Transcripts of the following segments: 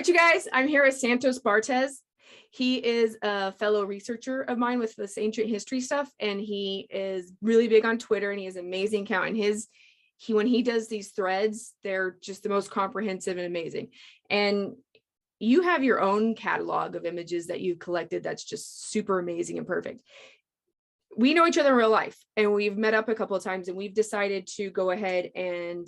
right, you guys, I'm here with Santo Bartez. He is a fellow researcher of mine with this ancient history stuff, and he is really big on Twitter, and he has an amazing account. And when he does these threads, they're just the most comprehensive and amazing. And you have your own catalog of images that you've collected that's just super amazing and perfect. We know each other in real life, and we've met up a couple of times, and we've decided to go ahead and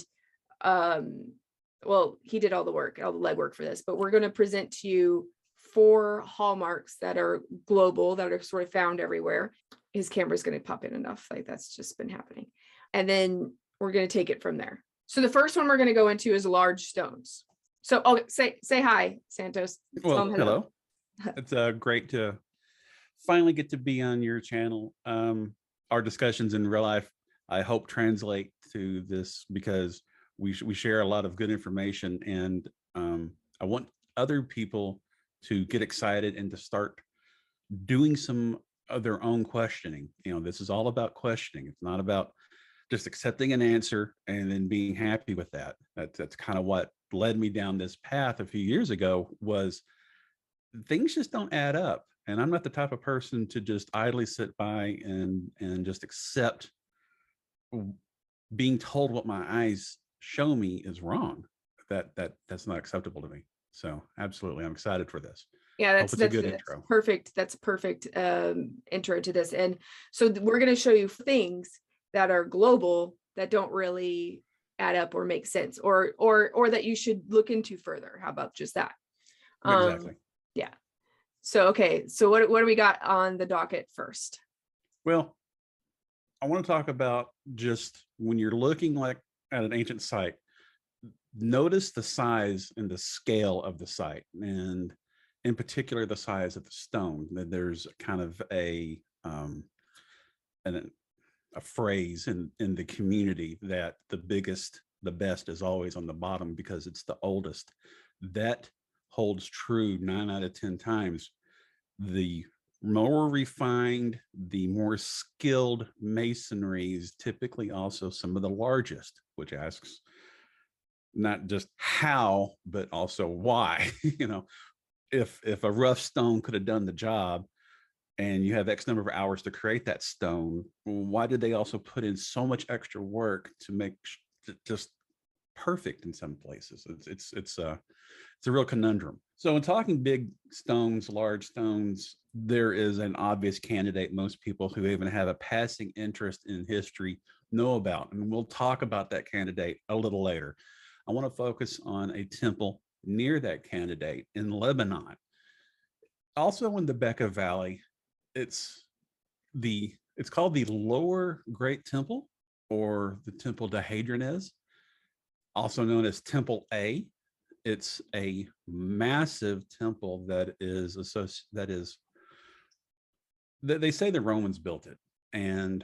well, he did all the work, all the legwork for this, but we're going to present to you 4 hallmarks that are global, that are sort of found everywhere. His camera's going to pop in enough, like that's just been happening. And then we're going to take it from there. So the first one we're going to go into is large stones. So say hi, Santos. Well, hello. It's great to finally get to be on your channel. Our discussions in real life, I hope, translate to this, because we share a lot of good information, and I want other people to get excited and to start doing some of their own questioning. You know, this is all about questioning. It's not about just accepting an answer and then being happy with that. That's kind of what led me down this path a few years ago. Was things just don't add up, and I'm not the type of person to just idly sit by and just accept being told what my eyes show me is wrong. That's not acceptable to me. So absolutely, I'm excited for this. Yeah, that's a good intro. Perfect. That's a perfect intro to this. And so we're going to show you things that are global that don't really add up or make sense, or that you should look into further. How about just that? Exactly. Yeah. So okay. So what do we got on the docket first? Well, I want to talk about, just when you're looking at an ancient site, notice the size and the scale of the site, and in particular the size of the stone. There's kind of a phrase in the community that the biggest, the best is always on the bottom because it's the oldest. That holds true 9 out of 10 times. The more refined, the more skilled masonry is typically also some of the largest, which asks not just how, but also why. You know, if a rough stone could have done the job, and you have X number of hours to create that stone, why did they also put in so much extra work to make it just perfect in some places? It's a real conundrum. So in talking big stones, large stones, there is an obvious candidate most people who even have a passing interest in history know about, and we'll talk about that candidate a little later. I want to focus on a temple near that candidate in Lebanon. Also in the Bekaa Valley, it's called the Lower Great Temple, or the Temple de Hadrianès, also known as Temple A. It's a massive temple that they say the Romans built it, and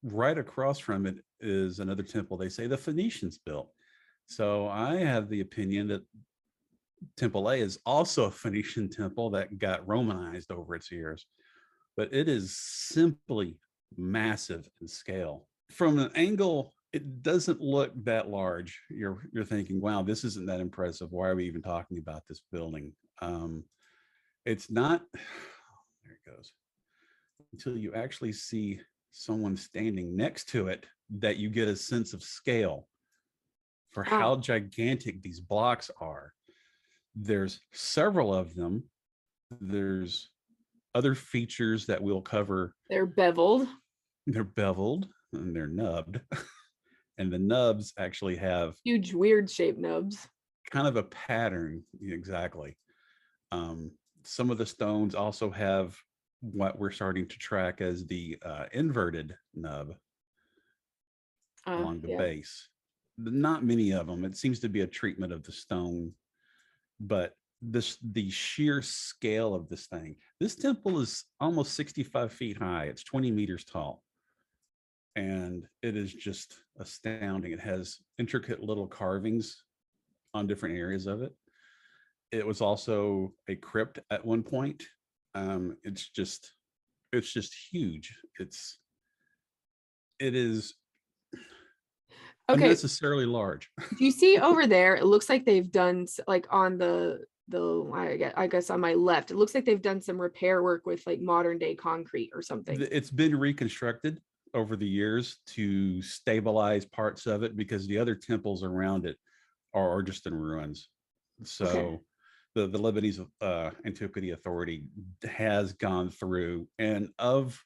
right across from it is another temple they say the Phoenicians built. So I have the opinion that Temple A is also a Phoenician temple that got Romanized over its years, but it is simply massive in scale. From an angle, it doesn't look that large. You're thinking, wow, this isn't that impressive. Why are we even talking about this building? It's not, there it goes, until you actually see someone standing next to it that you get a sense of scale for how gigantic these blocks are. There's several of them. There's other features that we'll cover. They're beveled And they're nubbed. And the nubs actually have huge, weird shaped nubs. Kind of a pattern. Exactly. Some of the stones also have what we're starting to track as the inverted nub along the base. Not many of them. It seems to be a treatment of the stone, but the sheer scale of this thing. This temple is almost 65 feet high. It's 20 meters tall. And it is just astounding. It has intricate little carvings on different areas of it. It was also a crypt at one point. It's just huge. It is unnecessarily large. Do you see over there? It looks like they've done, like on the I guess on my left. It looks like they've done some repair work with like modern day concrete or something. It's been reconstructed over the years to stabilize parts of it because the other temples around it are just in ruins. Okay. So the Lebanese Antiquity Authority has gone through, and of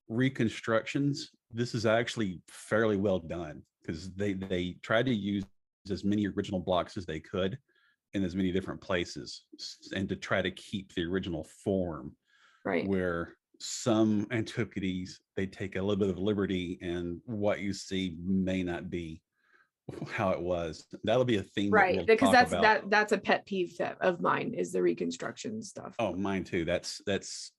reconstructions, this is actually fairly well done because they tried to use as many original blocks as they could in as many different places and to try to keep the original form, Right. where some antiquities they take a little bit of liberty and what you see may not be how it was. That'll be a theme that Right. we'll Because talk about. that's a pet peeve of mine is the reconstruction stuff. Oh, mine too. That's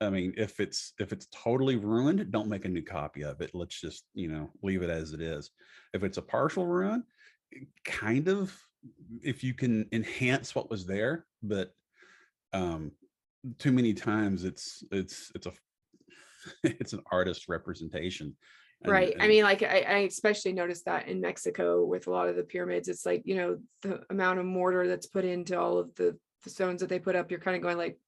I mean, if it's totally ruined, don't make a new copy of it. Let's just, leave it as it is. If it's a partial ruin, kind of, if you can enhance what was there, but too many times it's a it's an artist representation. Right. I And mean, like I especially noticed that in Mexico with a lot of the pyramids, it's like, the amount of mortar that's put into all of the stones that they put up, you're kind of going like,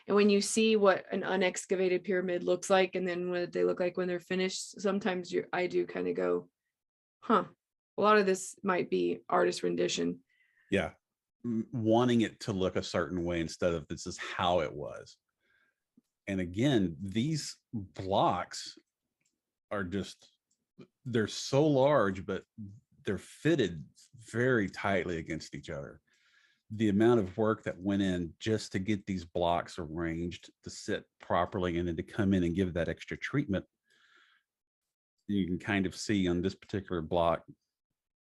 and when you see what an unexcavated pyramid looks like, and then what they look like when they're finished, sometimes I do kind of go, huh, a lot of this might be artist rendition. yeah, wanting it to look a certain way instead of this is how it was. And again, these blocks are just, they're so large, but they're fitted very tightly against each other. The amount of work that went in just to get these blocks arranged to sit properly and then to come in and give that extra treatment, you can kind of see on this particular block.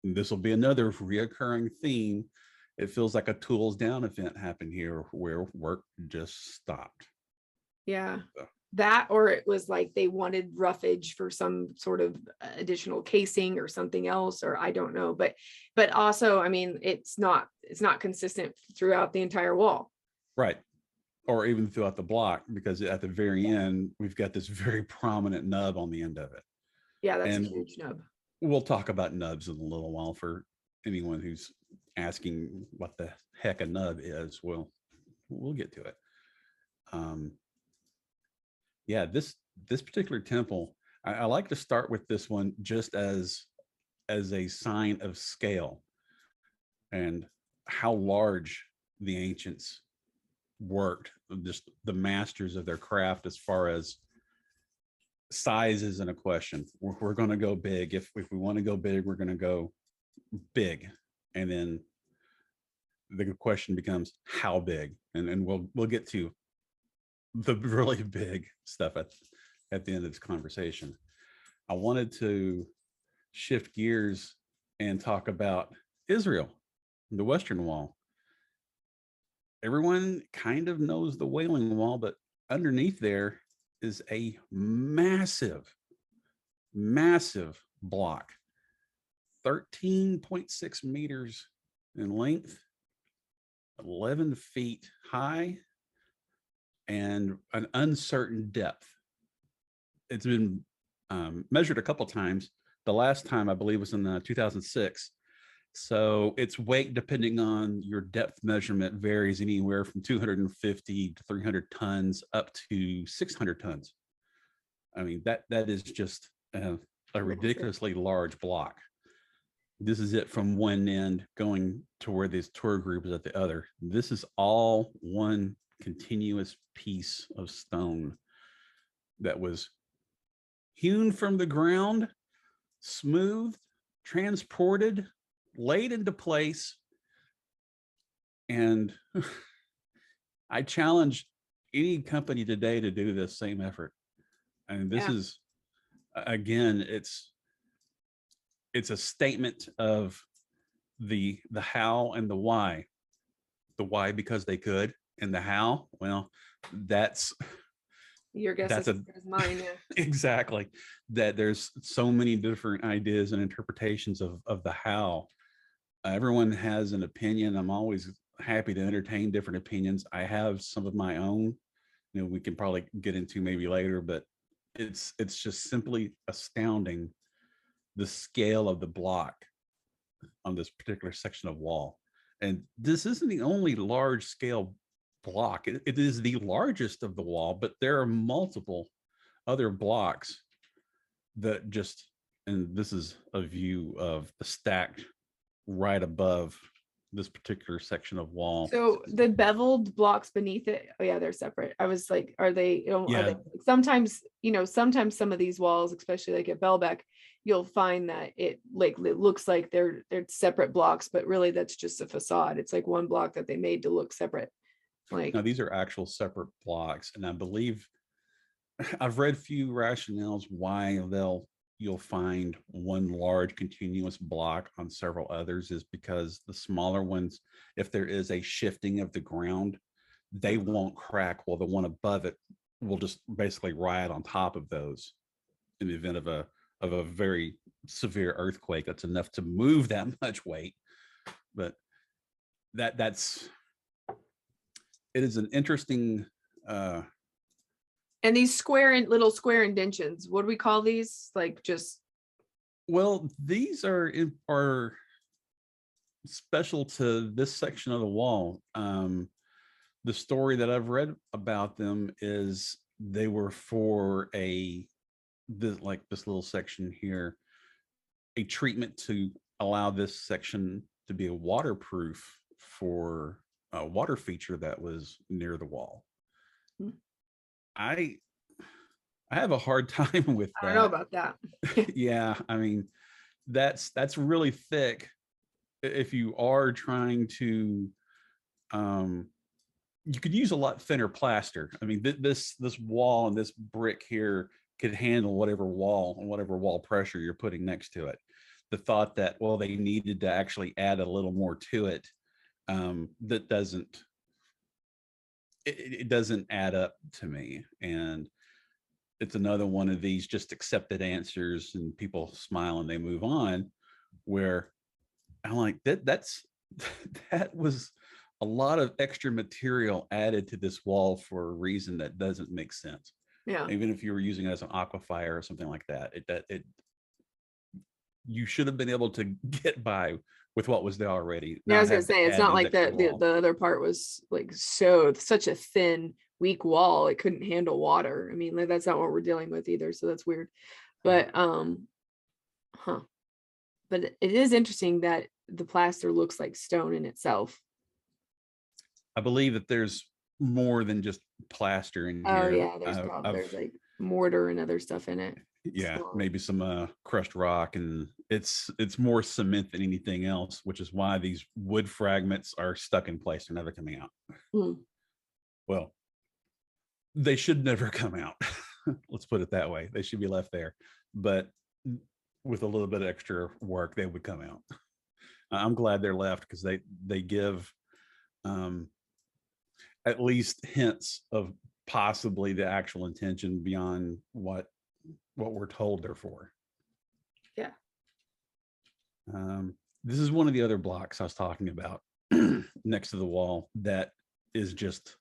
This will be another reoccurring theme. It feels like a tools down event happened here where work just stopped. Yeah. That, or it was like they wanted roughage for some sort of additional casing or something else, or I don't know. But also, I mean, it's not consistent throughout the entire wall. Right. Or even throughout the block, because at the very end, we've got this very prominent nub on the end of it. Yeah, that's a And huge nub. we'll talk about nubs in a little while for anyone who's asking what the heck a nub is. Well, we'll get to it. Yeah, this particular temple, I like to start with this one just as a sign of scale and how large the ancients worked, just the masters of their craft. As far as size isn't a question. We're going to go big. If we want to go big, we're going to go big. And then the question becomes how big, and we'll get to the really big stuff at the end of this conversation. I wanted to shift gears and talk about Israel, the Western Wall. Everyone kind of knows the Wailing Wall, but underneath there is a massive block, 13.6 meters in length, 11 feet high, and an uncertain depth. It's been measured a couple times. The last time I believe was in 2006. So its weight, depending on your depth measurement, varies anywhere from 250 to 300 tons up to 600 tons. I mean, that is just a ridiculously large block. This is it from one end going to where this tour group is at the other. This is all one continuous piece of stone that was hewn from the ground, smoothed, transported, laid into place. And I challenge any company today to do this same effort. And this is, again, it's a statement of the how and the why. The why because they could, and the how, well, that's your guess is as good as mine. Yeah. Exactly. That there's so many different ideas and interpretations of the how. Everyone has an opinion. I'm always happy to entertain different opinions. I have some of my own, we can probably get into maybe later, but it's just simply astounding the scale of the block on this particular section of wall. And this isn't the only large scale block. It is the largest of the wall, but there are multiple other blocks that just, and this is a view of the stacked right above this particular section of wall. So the beveled blocks beneath it, oh yeah, they're separate. I was like, are they, are Yeah. they sometimes, sometimes some of these walls, especially like at Bellbeck, you'll find that it looks like they're separate blocks, but really that's just a facade. It's like one block that they made to look separate. Like, Now these are actual separate blocks, and I believe I've read few rationales why you'll find one large continuous block on several others is because the smaller ones, if there is a shifting of the ground, they won't crack, while the one above it will just basically ride on top of those in the event of a very severe earthquake that's enough to move that much weight. But that's it is an interesting and these little square indentions, what do we call these? Like just, well, these are special to this section of the wall. The story that I've read about them is they were for this little section here, a treatment to allow this section to be a waterproof for a water feature that was near the wall. Hmm. I have a hard time with I that. don't know about that. Yeah, I mean, that's really thick. If you are trying to, you could use a lot thinner plaster. I mean, this wall and this brick here could handle whatever wall pressure you're putting next to it. The thought that, well, they needed to actually add a little more to it, that doesn't add up to me. And it's another one of these just accepted answers and people smile and they move on, where I'm like, that was a lot of extra material added to this wall for a reason that doesn't make sense. Yeah. Even if you were using it as an aquifer or something like that, you should have been able to get by with what was there already. Yeah, I was gonna say, it's not like the other part was like such a thin, weak wall, it couldn't handle water. I mean, like, that's not what we're dealing with either, so that's weird. But but it is interesting that the plaster looks like stone in itself. I believe that there's more than just plaster in here. Oh yeah, there's like mortar and other stuff in it. Yeah, So, maybe some crushed rock, and it's more cement than anything else, which is why these wood fragments are stuck in place. They're never coming out. Well, they should never come out. Let's put it that way. They should be left there, but with a little bit of extra work, they would come out. I'm glad they're left because they give at least hints of possibly the actual intention beyond what we're told they're for. Yeah. This is one of the other blocks I was talking about next to the wall that is just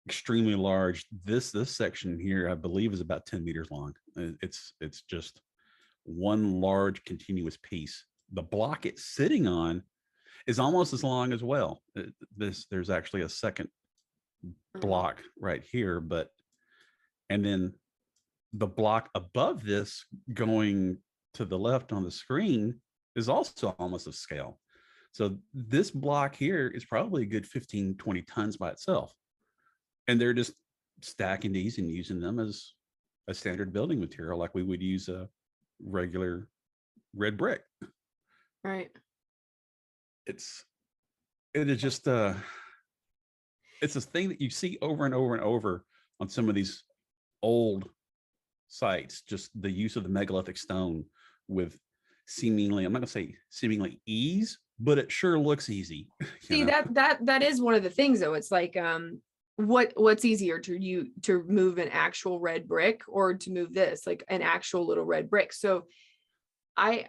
extremely large. This section here, I believe, is about 10 meters long. It's just one large continuous piece. The block it's sitting on is almost as long as well. There's actually a second block right here, and then the block above this going to the left on the screen is also almost of scale. So this block here is probably a good 15-20 tons by itself. And they're just stacking these and using them as a standard building material like we would use a regular red brick. Right. It is just it's this thing that you see over and over and over on some of these old sites, just the use of the megalithic stone with seemingly, I'm not gonna say seemingly ease, but it sure looks easy. See, that is one of the things though. It's like what's easier to move an actual red brick or to move this, like an actual little red brick. So I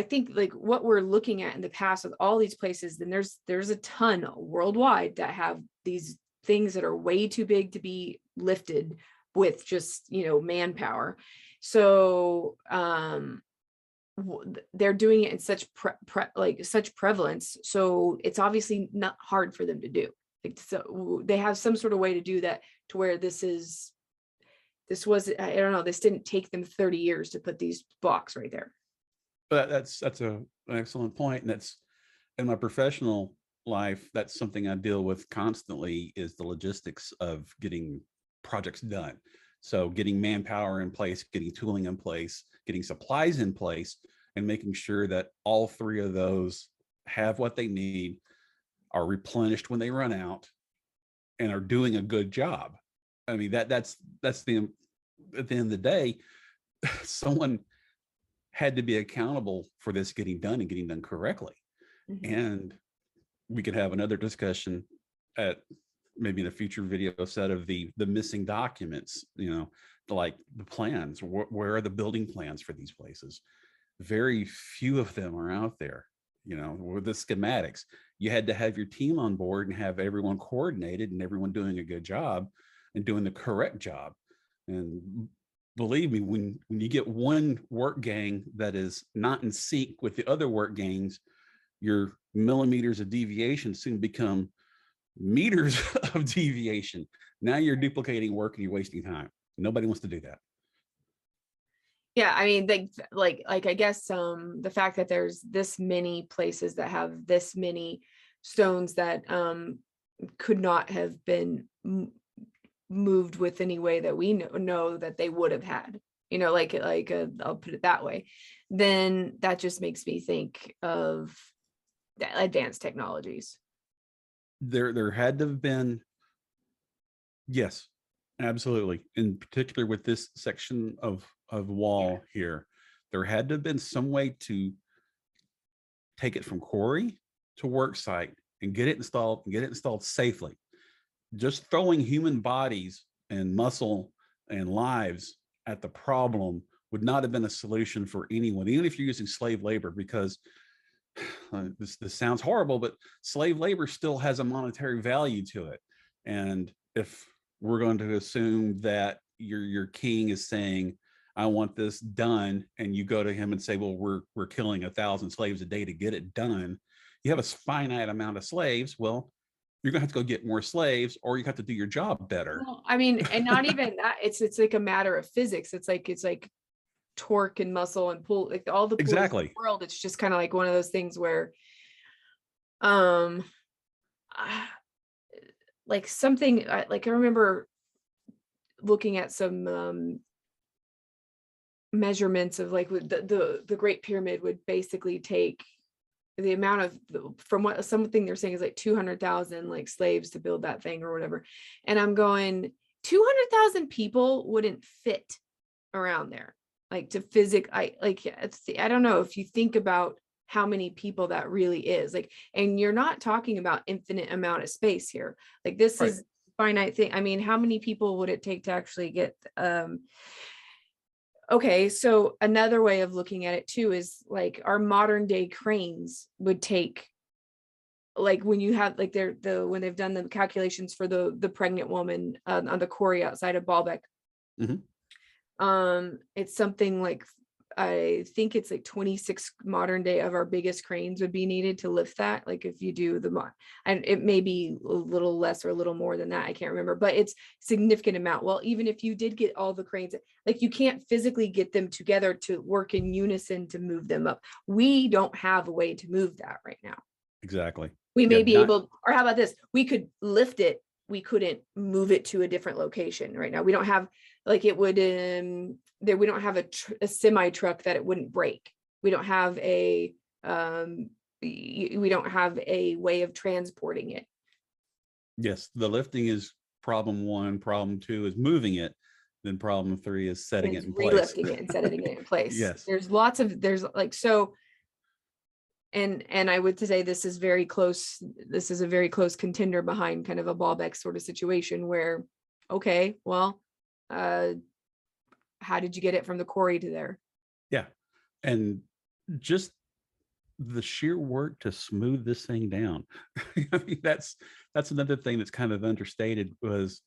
think like what we're looking at in the past with all these places, then there's a ton worldwide that have these things that are way too big to be lifted with just, manpower. So they're doing it in such such prevalence, so it's obviously not hard for them to do. Like, so they have some sort of way to do that to where this was, I don't know, this didn't take them 30 years to put these blocks right there. But that's an excellent point, and that's in my professional life. That's something I deal with constantly, is the logistics of getting projects done. So getting manpower in place, getting tooling in place, getting supplies in place, and making sure that all three of those have what they need, are replenished when they run out, and are doing a good job. I mean, that's the, at the end of the day, someone had to be accountable for this getting done and getting done correctly. Mm-hmm. And we could have another discussion at maybe in a future video set of the missing documents, like the plans. Where are the building plans for these places? Very few of them are out there. With the schematics, you had to have your team on board and have everyone coordinated and everyone doing a good job and doing the correct job. And believe me, when you get one work gang that is not in sync with the other work gangs, your millimeters of deviation soon become meters of deviation. Now you're duplicating work and you're wasting time. Nobody wants to do that. Yeah, I mean, like I guess the fact that there's this many places that have this many stones that could not have been moved with any way that we know that they would have had, I'll put it that way, then that just makes me think of the advanced technologies. There had to have been, yes, absolutely. In particular with this section of wall here, there had to have been some way to take it from quarry to work site and get it installed safely. Just throwing human bodies and muscle and lives at the problem would not have been a solution for anyone, even if you're using slave labor, because this sounds horrible, but slave labor still has a monetary value to it. And if we're going to assume that your king is saying, I want this done, and you go to him and say, well, we're killing 1,000 slaves a day to get it done. You have a finite amount of slaves. Well, you're gonna have to go get more slaves, or you have to do your job better. Well, I mean, and not even that, it's like a matter of physics. It's like torque and muscle and pull, like all the pulls Exactly. in the world. It's just kind of like one of those things where like something like I remember looking at some measurements of like the Great Pyramid would basically take the amount of, from what something they're saying is like 200,000 like slaves to build that thing or whatever. And I'm going, 200,000 people wouldn't fit around there, like to I don't know if you think about how many people that really is, like, and you're not talking about infinite amount of space here. Like this is finite thing. I mean, how many people would it take to actually get okay, so another way of looking at it too is like our modern day cranes would take, like when you have like when they've done the calculations for the pregnant woman on the quarry outside of Baalbek, it's something like, I think it's like 26 modern day of our biggest cranes would be needed to lift that. Like if you do and it may be a little less or a little more than that, I can't remember, but it's significant amount. Well, even if you did get all the cranes, like you can't physically get them together to work in unison to move them up. We don't have a way to move that right now. Exactly. We may be able, or how about this? We could lift it. We couldn't move it to a different location right now. We don't have, like it would, we don't have a semi truck that it wouldn't break. We don't have we don't have a way of transporting it. Yes, the lifting is problem one. Problem two is moving it. Then problem three is setting it in place. Relifting it and setting it in place. Yes. There's like, so, and I would say this is very close. This is a very close contender behind kind of a Baalbek sort of situation where, okay, well, how did you get it from the quarry to there? Yeah. And just the sheer work to smooth this thing down. I mean, that's another thing that's kind of understated, was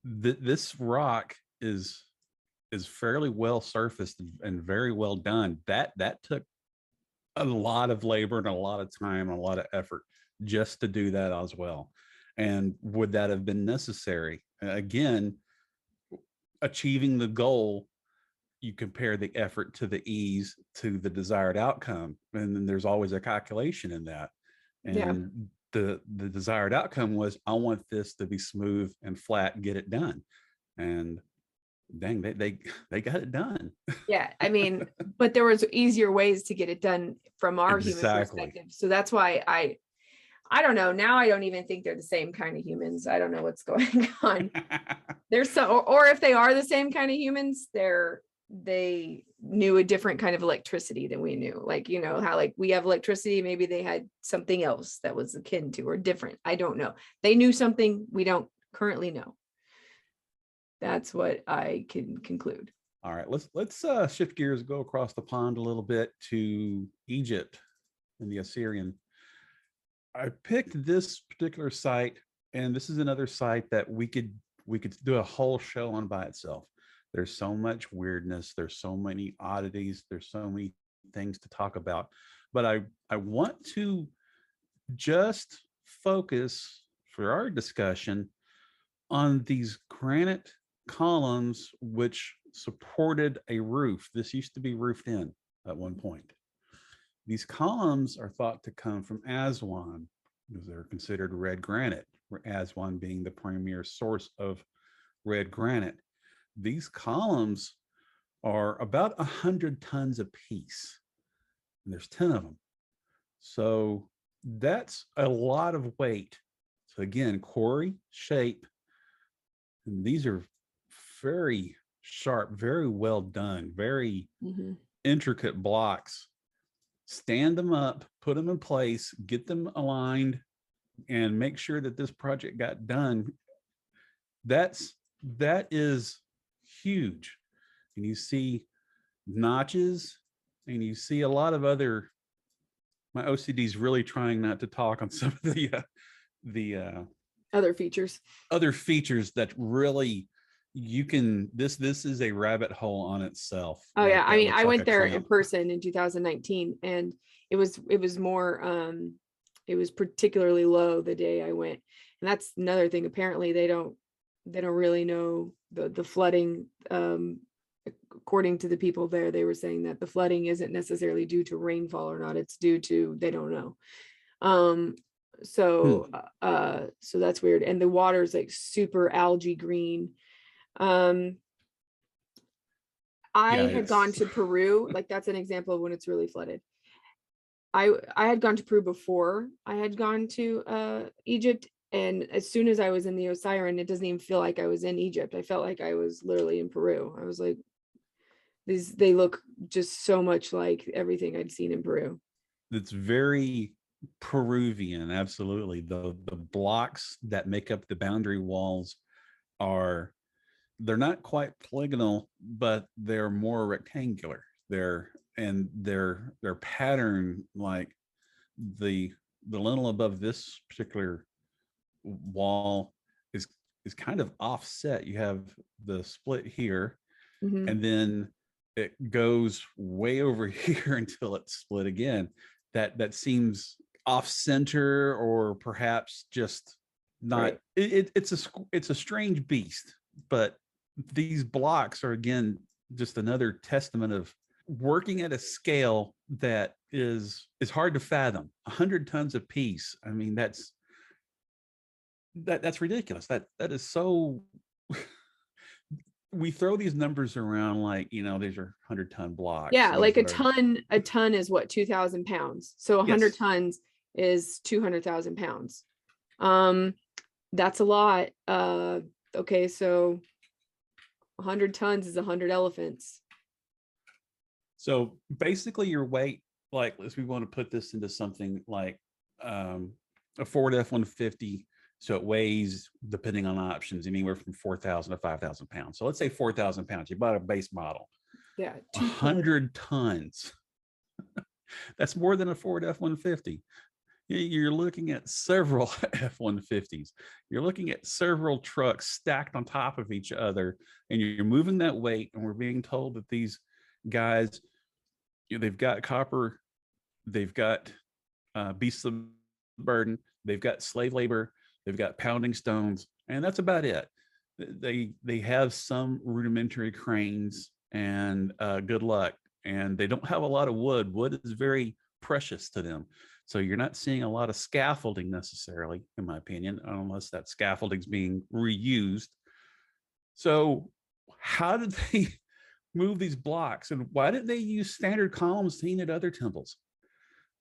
this rock is is fairly well surfaced and very well done. That took a lot of labor and a lot of time and a lot of effort just to do that as well. And would that have been necessary? Again, achieving the goal, you compare the effort to the ease to the desired outcome, and then there's always a calculation in that. Yeah. And the desired outcome was, I want this to be smooth and flat and get it done. And dang, they got it done. Yeah. I mean, but there was easier ways to get it done from our human Exactly. perspective. So that's why I don't know. Now I don't even think they're the same kind of humans. I don't know what's going on. They're so, or if they are the same kind of humans, they knew a different kind of electricity than we knew. Like, you know, how like we have electricity, maybe they had something else that was akin to or different. I don't know. They knew something we don't currently know. That's what I can conclude. All right, let's shift gears, go across the pond a little bit to Egypt and the Assyrian. I picked this particular site, and this is another site that we could do a whole show on by itself. There's so much weirdness, there's so many oddities, there's so many things to talk about. But I want to just focus for our discussion on these granite columns which supported a roof. This used to be roofed in at one point. These columns are thought to come from Aswan, because they're considered red granite, Aswan being the premier source of red granite. These columns are about 100 tons a piece, and there's 10 of them. So that's a lot of weight. So again, quarry, shape, and these are very sharp, very well done, very intricate blocks. Stand them up, put them in place, get them aligned, and make sure that this project got done. That is huge. And you see notches, and you see a lot of other, my OCD is really trying not to talk on some of the Other features that really you can, this is a rabbit hole on itself. Oh Like, yeah, I mean, I went like there clamp. in person in 2019, and it was more it was particularly low the day I went. And that's another thing. Apparently they don't really know the flooding. According to the people there, they were saying that the flooding isn't necessarily due to rainfall or not, it's due to, they don't know. So that's weird. And the water's like super algae green. I had gone to Peru, like that's an example of when it's really flooded. I had gone to Peru before I had gone to Egypt, and as soon as I was in the Osiris, it doesn't even feel like I was in Egypt. I felt like I was literally in Peru. I was like, they look just so much like everything I'd seen in Peru. It's very Peruvian, absolutely. The blocks that make up the boundary walls they're not quite polygonal, but they're more rectangular. Their pattern, like the lintel above this particular wall is kind of offset. You have the split here, and then it goes way over here until it's split again. That seems off center, or perhaps just not. Right. It's a strange beast, but these blocks are, again, just another testament of working at a scale that is hard to fathom. 100 tons a piece. I mean, that's ridiculous. That is so. We throw these numbers around like, these are 100-ton blocks. Yeah, like a ton is what, 2,000 pounds. So 100 tons is 200,000 pounds. That's a lot. Okay, so 100 tons is 100 elephants. So basically your weight, like, if we want to put this into something like a Ford F-150, so it weighs, depending on options, anywhere from 4,000 to 5,000 pounds. So let's say 4,000 pounds. You bought a base model. Yeah. 100 tons. That's more than a Ford F-150. You're looking at several F-150s. You're looking at several trucks stacked on top of each other, and you're moving that weight. And we're being told that these guys, they've got copper, they've got beasts of burden, they've got slave labor, they've got pounding stones, and that's about it. They have some rudimentary cranes, and good luck. And they don't have a lot of wood. Wood is very precious to them. So you're not seeing a lot of scaffolding necessarily, in my opinion, unless that scaffolding's being reused. So how did they move these blocks, and why didn't they use standard columns seen at other temples?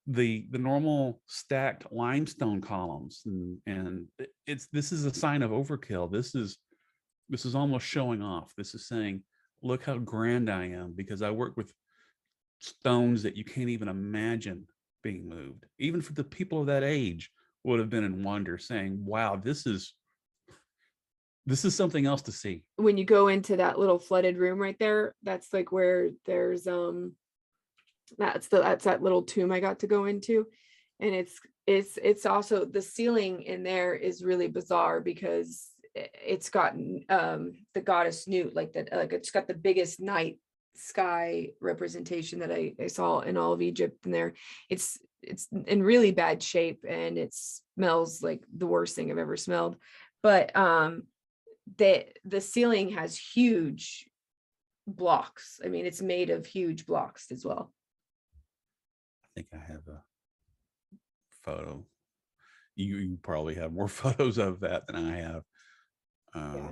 The normal stacked limestone columns, and this is a sign of overkill. This is almost showing off. This is saying, look how grand I am, because I work with stones that you can't even imagine being moved. Even for the people of that age would have been in wonder, saying, wow, this is something else to see. When you go into that little flooded room right there, that's like where there's that's that little tomb I got to go into. And it's also, the ceiling in there is really bizarre, because it's got the goddess Nut, like that, like it's got the biggest night sky representation that I saw in all of Egypt in there. It's in really bad shape, and it smells like the worst thing I've ever smelled. But the ceiling has huge blocks. I mean, it's made of huge blocks as well. I think I have a photo. You probably have more photos of that than I have. Yeah.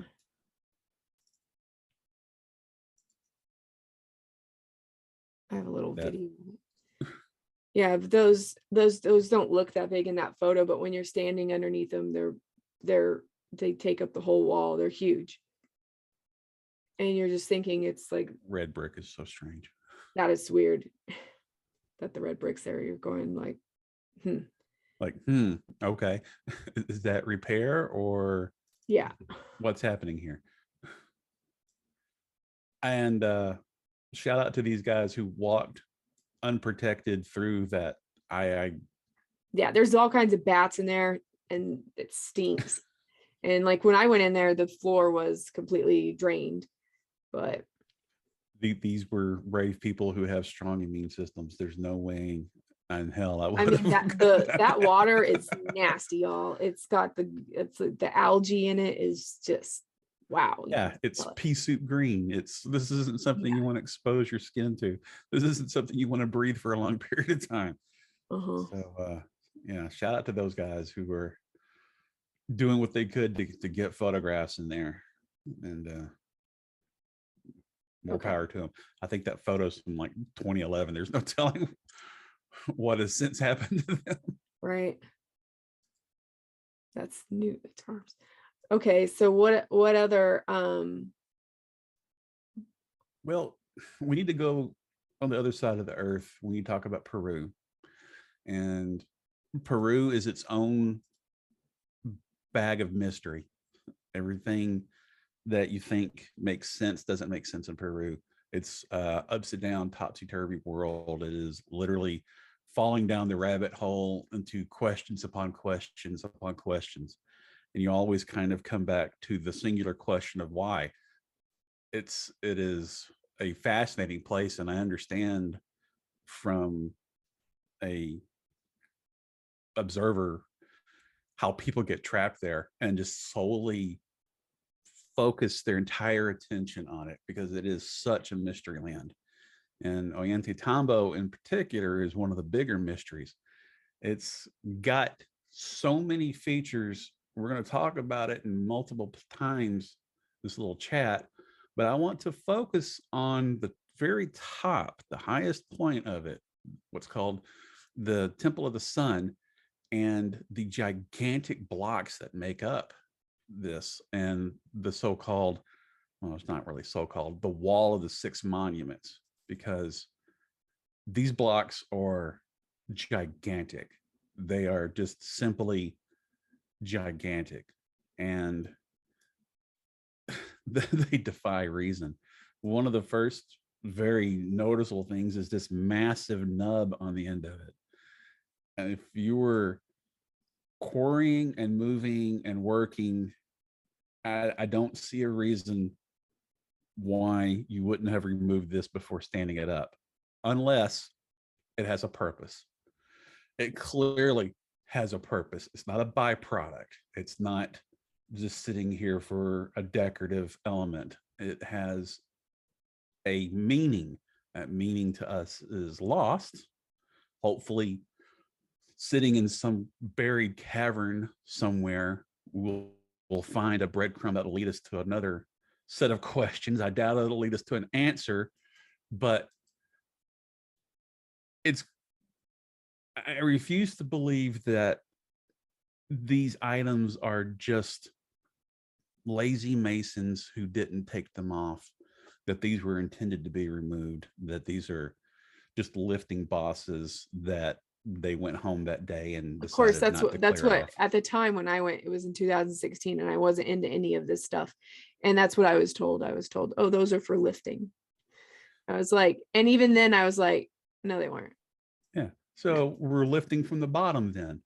I have a little video. Yeah, but those don't look that big in that photo, but when you're standing underneath them, they take up the whole wall. They're huge. And you're just thinking, it's like, red brick is so strange. that is weird that the red bricks there, you're going like, okay. Is that repair, or yeah, what's happening here? And shout out to these guys who walked unprotected through that. Yeah, there's all kinds of bats in there, and it stinks. And like when I went in there, the floor was completely drained. But these were brave people who have strong immune systems. There's no way in hell I would. I mean, that water is nasty, y'all. It's the algae in it is just wow. Yeah, it's pea soup green. This isn't something you want to expose your skin to. This isn't something you want to breathe for a long period of time. So yeah, shout out to those guys who were doing what they could to get photographs in there, and more power to them. I think that photo's from like 2011. There's no telling what has since happened to them. Right. That's new terms. Okay, so what other well, we need to go on the other side of the earth when you talk about Peru. And Peru is its own bag of mystery. Everything that you think makes sense doesn't make sense in Peru. It's upside down, topsy-turvy world. It is literally falling down the rabbit hole into questions upon questions upon questions. And you always kind of come back to the singular question of why. It is a fascinating place, and I understand from a observer how people get trapped there and just solely focus their entire attention on it, because it is such a mystery land. And Ollantaytambo in particular is one of the bigger mysteries. It's got so many features. We're going to talk about it in multiple times, this little chat, but I want to focus on the very top, the highest point of it, what's called the Temple of the Sun, and the gigantic blocks that make up this, and the so-called, well, it's not really so-called, the Wall of the Six Monuments, because these blocks are gigantic. They are just simply gigantic, and they defy reason. One of the first very noticeable things is this massive nub on the end of it. And if you were quarrying and moving and working, I don't see a reason why you wouldn't have removed this before standing it up, unless it has a purpose. It clearly has a purpose. It's not a byproduct. It's not just sitting here for a decorative element. It has a meaning. That meaning to us is lost. Hopefully, sitting in some buried cavern somewhere, we'll find a breadcrumb that'll lead us to another set of questions. I doubt it'll lead us to an answer, but I refuse to believe that these items are just lazy masons who didn't take them off, that these were intended to be removed, that these are just lifting bosses that they went home that day and Of course, decided not to that's clear what off. at the time when I went, it was in 2016 and I wasn't into any of this stuff. And that's what I was told. I was told, oh, those are for lifting. I was like, and even then I was like, no, they weren't. Yeah. So we're lifting from the bottom then.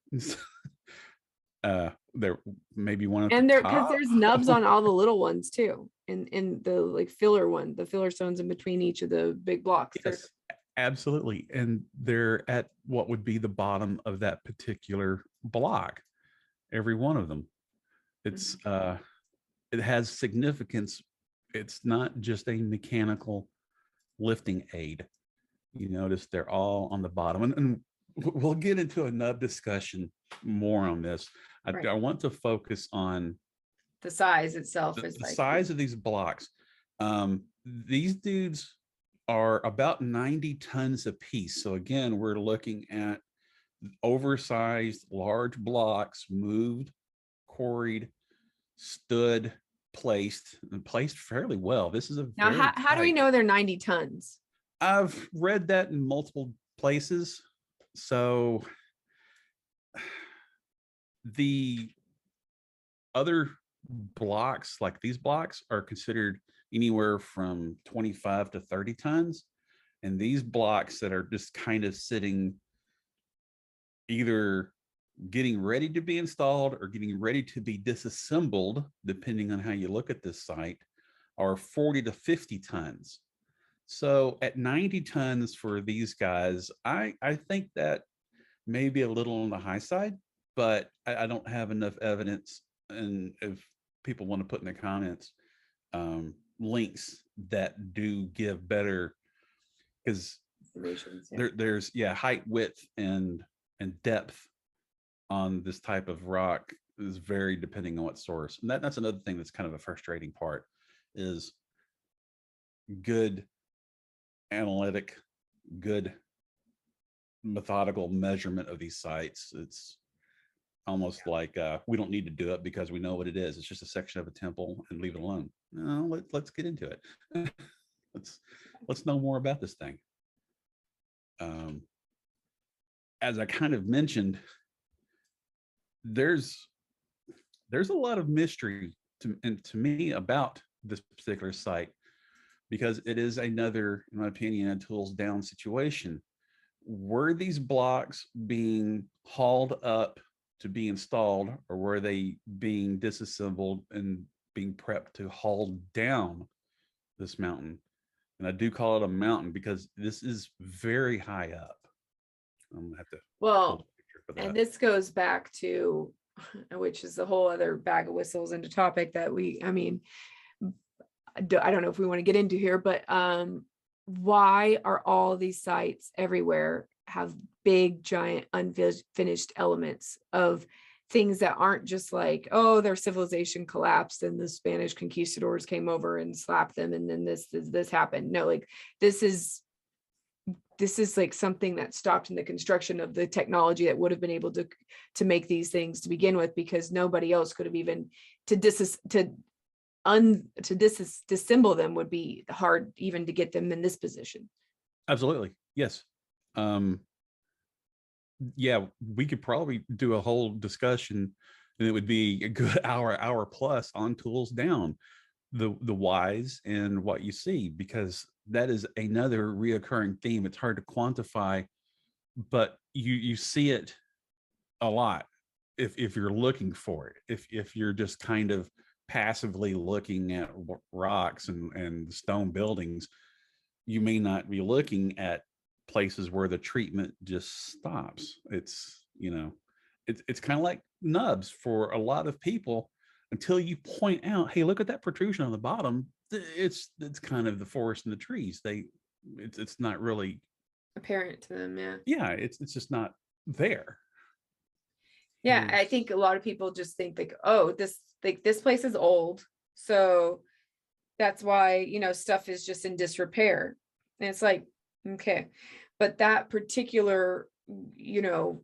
There maybe one at And the there, because top. there's nubs on all the little ones too. In the like filler one, the filler stones in between each of the big blocks. Yes, absolutely. And they're at what would be the bottom of that particular block. Every one of them. It's it has significance. It's not just a mechanical lifting aid. You notice they're all on the bottom. And we'll get into a nub discussion more on this. Right. I want to focus on The size itself the is like size of these blocks. These dudes are about 90 tons a piece. So again, we're looking at oversized, large blocks, moved, quarried, stood, placed, and placed fairly well. This is a now very how do we tight. know they're 90 tons? I've read that in multiple places. So the other blocks, like these blocks, are considered anywhere from 25 to 30 tons. And these blocks that are just kind of sitting, either getting ready to be installed or getting ready to be disassembled, depending on how you look at this site, are 40 to 50 tons. So at 90 tons for these guys, I think that may be a little on the high side, but I don't have enough evidence. And if people want to put in the comments links that do give better, because there's height, width, and depth on this type of rock is very depending on what source. And that's another thing that's kind of a frustrating part, is good analytic, good methodical measurement of these sites. It's almost like we don't need to do it because we know what it is. It's just a section of a temple, and leave it alone. No, let's get into it. let's know more about this thing. As I kind of mentioned, there's a lot of mystery to me about this particular site, because it is another, in my opinion, a tools down situation. Were these blocks being hauled up to be installed, or were they being disassembled and being prepped to haul down this mountain? And I do call it a mountain because this is very high up. I'm gonna have to well, and this goes back to, which is a whole other bag of whistles and a topic that I don't know if we want to get into here, but why are all these sites everywhere have big, giant, unfinished elements of things that aren't just like, oh, their civilization collapsed and the Spanish conquistadors came over and slapped them and then this happened. No, like this is like something that stopped in the construction of the technology that would have been able to make these things to begin with, because nobody else could have even disassemble them would be hard even to get them in this position. Absolutely. Yes. Yeah, we could probably do a whole discussion, and it would be a good hour plus on tools down, the whys and what you see, because that is another reoccurring theme. It's hard to quantify, but you see it a lot. if you're looking for it. If you're just kind of passively looking at rocks and stone buildings, you may not be looking at places where the treatment just stops. It's, you know, it's kind of like nubs for a lot of people until you point out, hey, look at that protrusion on the bottom. It's kind of the forest and the trees. It's not really apparent to them. Yeah. yeah, it's just not there. Yeah, I think a lot of people just think like, oh, this place is old, so that's why, you know, stuff is just in disrepair. And it's like, okay, but that particular, you know,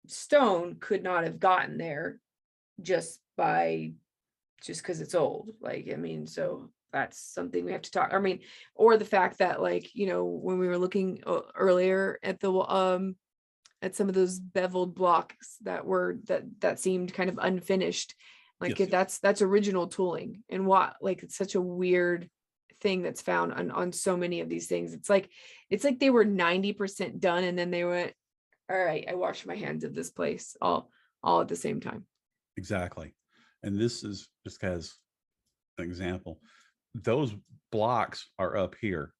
stone could not have gotten there just because it's old. Like, I mean, so that's something we have to talk. I mean, or the fact that, like, you know, when we were looking earlier at some of those beveled blocks that seemed kind of unfinished, like Yes. that's original tooling. And what, like, it's such a weird thing that's found on so many of these things. It's like they were 90% done, and then they went, all right, I washed my hands of this place all at the same time. Exactly. And this is just as an example. Those blocks are up here.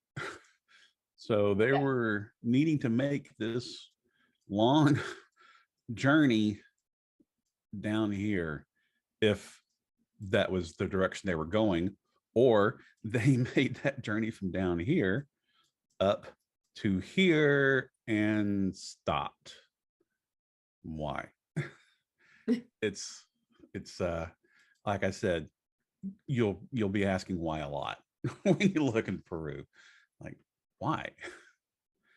So they Yeah. were needing to make this long journey down here if that was the direction they were going, or they made that journey from down here up to here and stopped. Why? it's like I said, you'll be asking why a lot when you look in Peru. Like, why?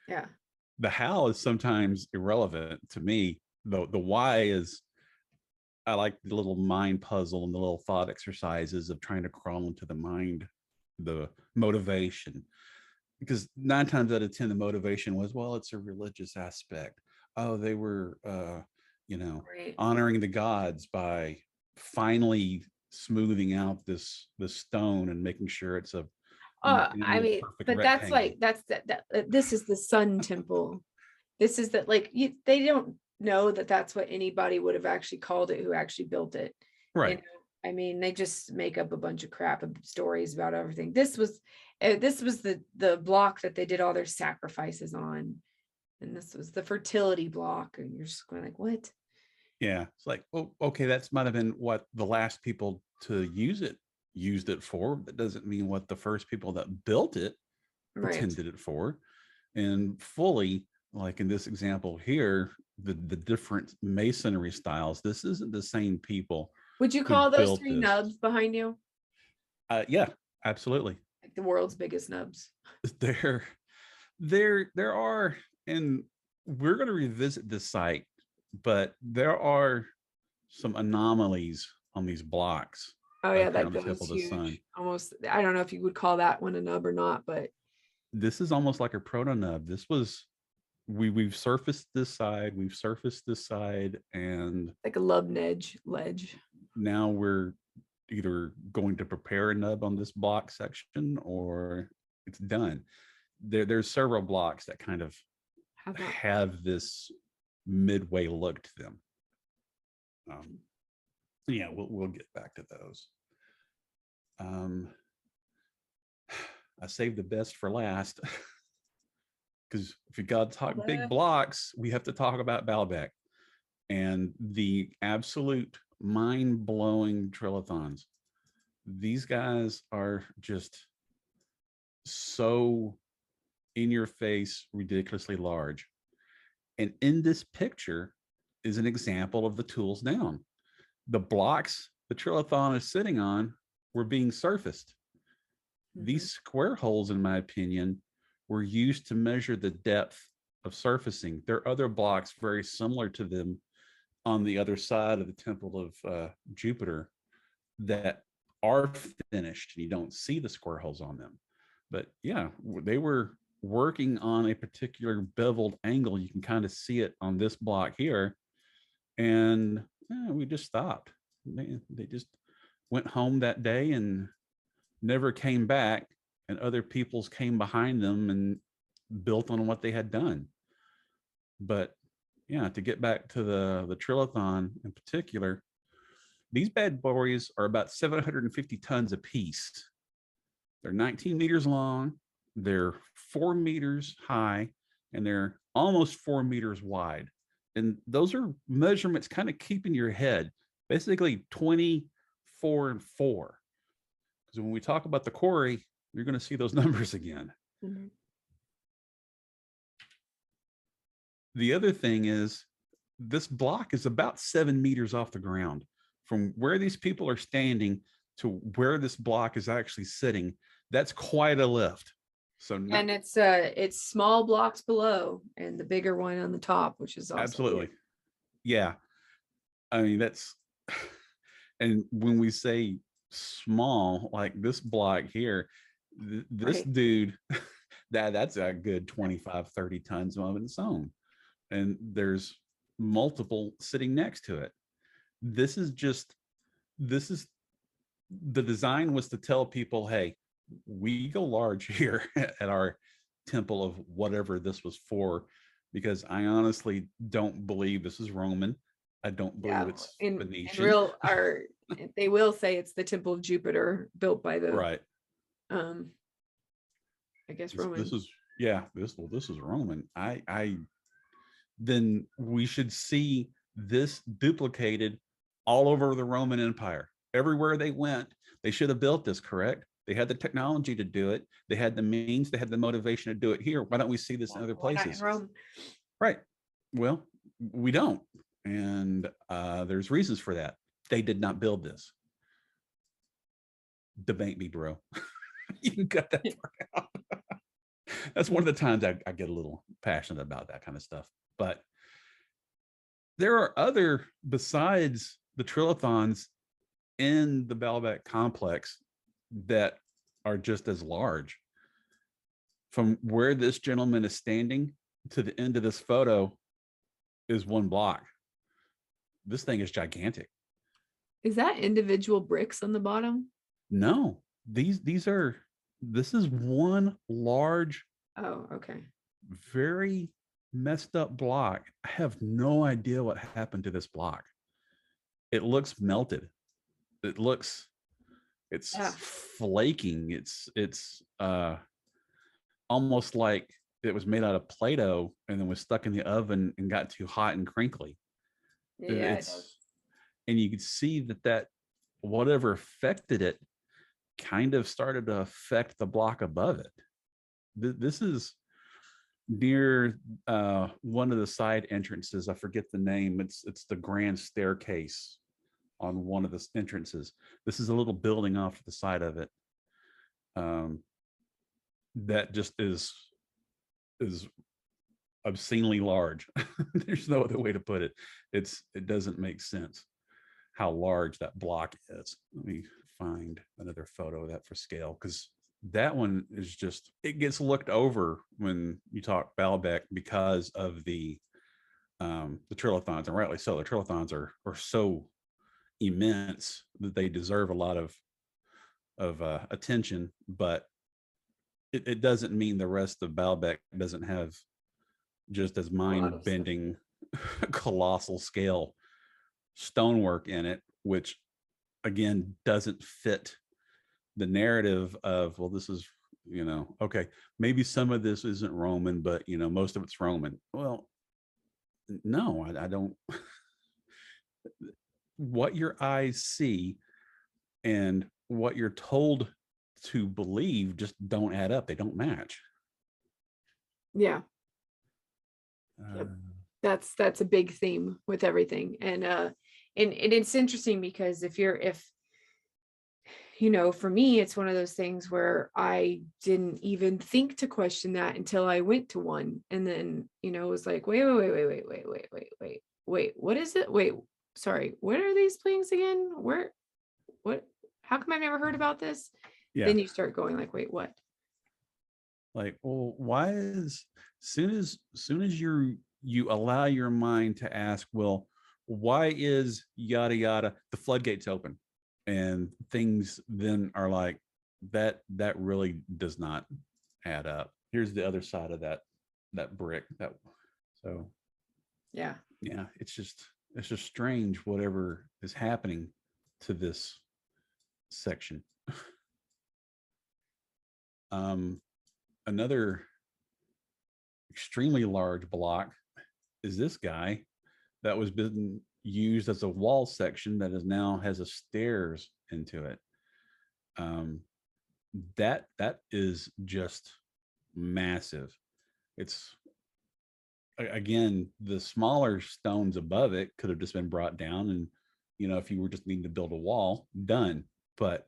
Yeah. The how is sometimes irrelevant to me. The why is, I like the little mind puzzle and the little thought exercises of trying to crawl into the mind, the motivation. Because 9 times out of 10, the motivation was, well, it's a religious aspect. Oh, they were, Right. honoring the gods by finally smoothing out this stone and making sure it's a I neat, mean, perfect but that's rectangle. like this is the Sun Temple. This is that, like, they don't know that that's what anybody would have actually called it who actually built it. You Right. know, I mean, they just make up a bunch of crap of stories about everything. This was the block that they did all their sacrifices on, and this was the fertility block, and you're just going like, what? Yeah. It's like, oh, okay, that's might have been what the last people to use it used it for. That doesn't mean what the first people that built it Right. intended it for. And fully, like in this example here, the different masonry styles, this isn't the same people Would you who call those built three this. nubs behind you Yeah, absolutely. like the world's biggest nubs? There, there are, and we're going to revisit this site, but there are some anomalies on these blocks Oh yeah, up here that on the that was Temple of the Sun. huge. Almost, I don't know if you would call that one a nub or not, but This is almost like a proto nub. This was, we've surfaced this side, and like a lub ledge. now we're either going to prepare a nub on this block section or it's done. There's several blocks that kind of How about have this midway look to them. Yeah, we'll get back to those. I saved the best for last because if you got to talk big blocks, we have to talk about Baalbek and the absolute mind-blowing trilithons. These guys are just so in your face, ridiculously large. And in this picture is an example of the tools down. The blocks the trilithon is sitting on were being surfaced. These square holes, in my opinion, were used to measure the depth of surfacing. There are other blocks very similar to them on the other side of the Temple of Jupiter that are finished and you don't see the square holes on them. But yeah, they were working on a particular beveled angle. You can kind of see it on this block here. And we just stopped. They just went home that day and never came back. And other peoples came behind them and built on what they had done. But yeah, to get back to the Trillathon in particular, these bad boys are about 750 tons apiece. They're 19 meters long, they're 4 meters high, and they're almost 4 meters wide. And those are measurements kind of keep in your head, basically 24 and 4. Because when we talk about the quarry, you're going to see those numbers again. Mm-hmm. The other thing is, this block is about 7 meters off the ground. From where these people are standing to where this block is actually sitting, that's quite a lift. So And it's small blocks below and the bigger one on the top, which is also absolutely weird. Yeah, I mean, that's, and when we say small, like this block here, this Right. dude, that's a good 25, 30 tons of its own. And there's multiple sitting next to it. This is the design was to tell people, hey, we go large here at our temple of whatever this was for, because I honestly don't believe this is Roman. I don't believe Yeah. it's In Venetian. real are they will say it's the Temple of Jupiter built by the Right. um I guess This Roman. is, yeah, this is Roman. I then we should see this duplicated all over the Roman Empire. Everywhere they went, they should have built this, correct? They had the technology to do it. They had the means, they had the motivation to do it here. Why don't we see this in other Why not in places? Rome? Right. Well, we don't. And there's reasons for that. They did not build this. Debate me, bro. You can cut that part out. That's one of the times I get a little passionate about that kind of stuff. But there are other, besides the Trillathons in the Baalbek complex, that are just as large. From where this gentleman is standing to the end of this photo is 1 block. This thing is gigantic. Is that individual bricks on the bottom? No, these are, this is one large, Oh, okay. very messed up block. I have no idea what happened to this block. It looks melted. It looks, it's Yeah. flaking. It's almost like it was made out of Play-Doh and then was stuck in the oven and got too hot and crinkly. Yeah, it does. It's, and you could see that whatever affected it kind of started to affect the block above it. This is near one of the side entrances. I forget the name. It's the grand staircase on one of the entrances. This is a little building off to the side of it. That just is obscenely large. There's no other way to put it. It doesn't make sense how large that block is. Let me find another photo of that for scale, because that one is just, it gets looked over when you talk Baalbek because of the Trillathons, and rightly so. The Trillathons are so immense that they deserve a lot of attention, but it doesn't mean the rest of Baalbek doesn't have just as mind-bending, colossal scale stonework in it, which again doesn't fit the narrative of, well, this is, okay, maybe some of this isn't Roman, but most of it's Roman. Well, no, I don't. What your eyes see and what you're told to believe just don't add up. They don't match. Yeah. Yep. That's a big theme with everything. And it's interesting because if for me, it's one of those things where I didn't even think to question that until I went to one. And then, it was like, wait, what is it? Wait, sorry, what are these things again? How come I've never heard about this? Yeah. Then you start going like, wait, what? Like, well, why is, soon as you allow your mind to ask, well, why is yada yada, the floodgates open, and things then are like, that really does not add up. Here's the other side of that brick. So Yeah. Yeah, it's just strange whatever is happening to this section. Another extremely large block is this guy that was been used as a wall section that is now has a stairs into it. That is just massive. It's again, the smaller stones above it could have just been brought down, and if you were just needing to build a wall, done. But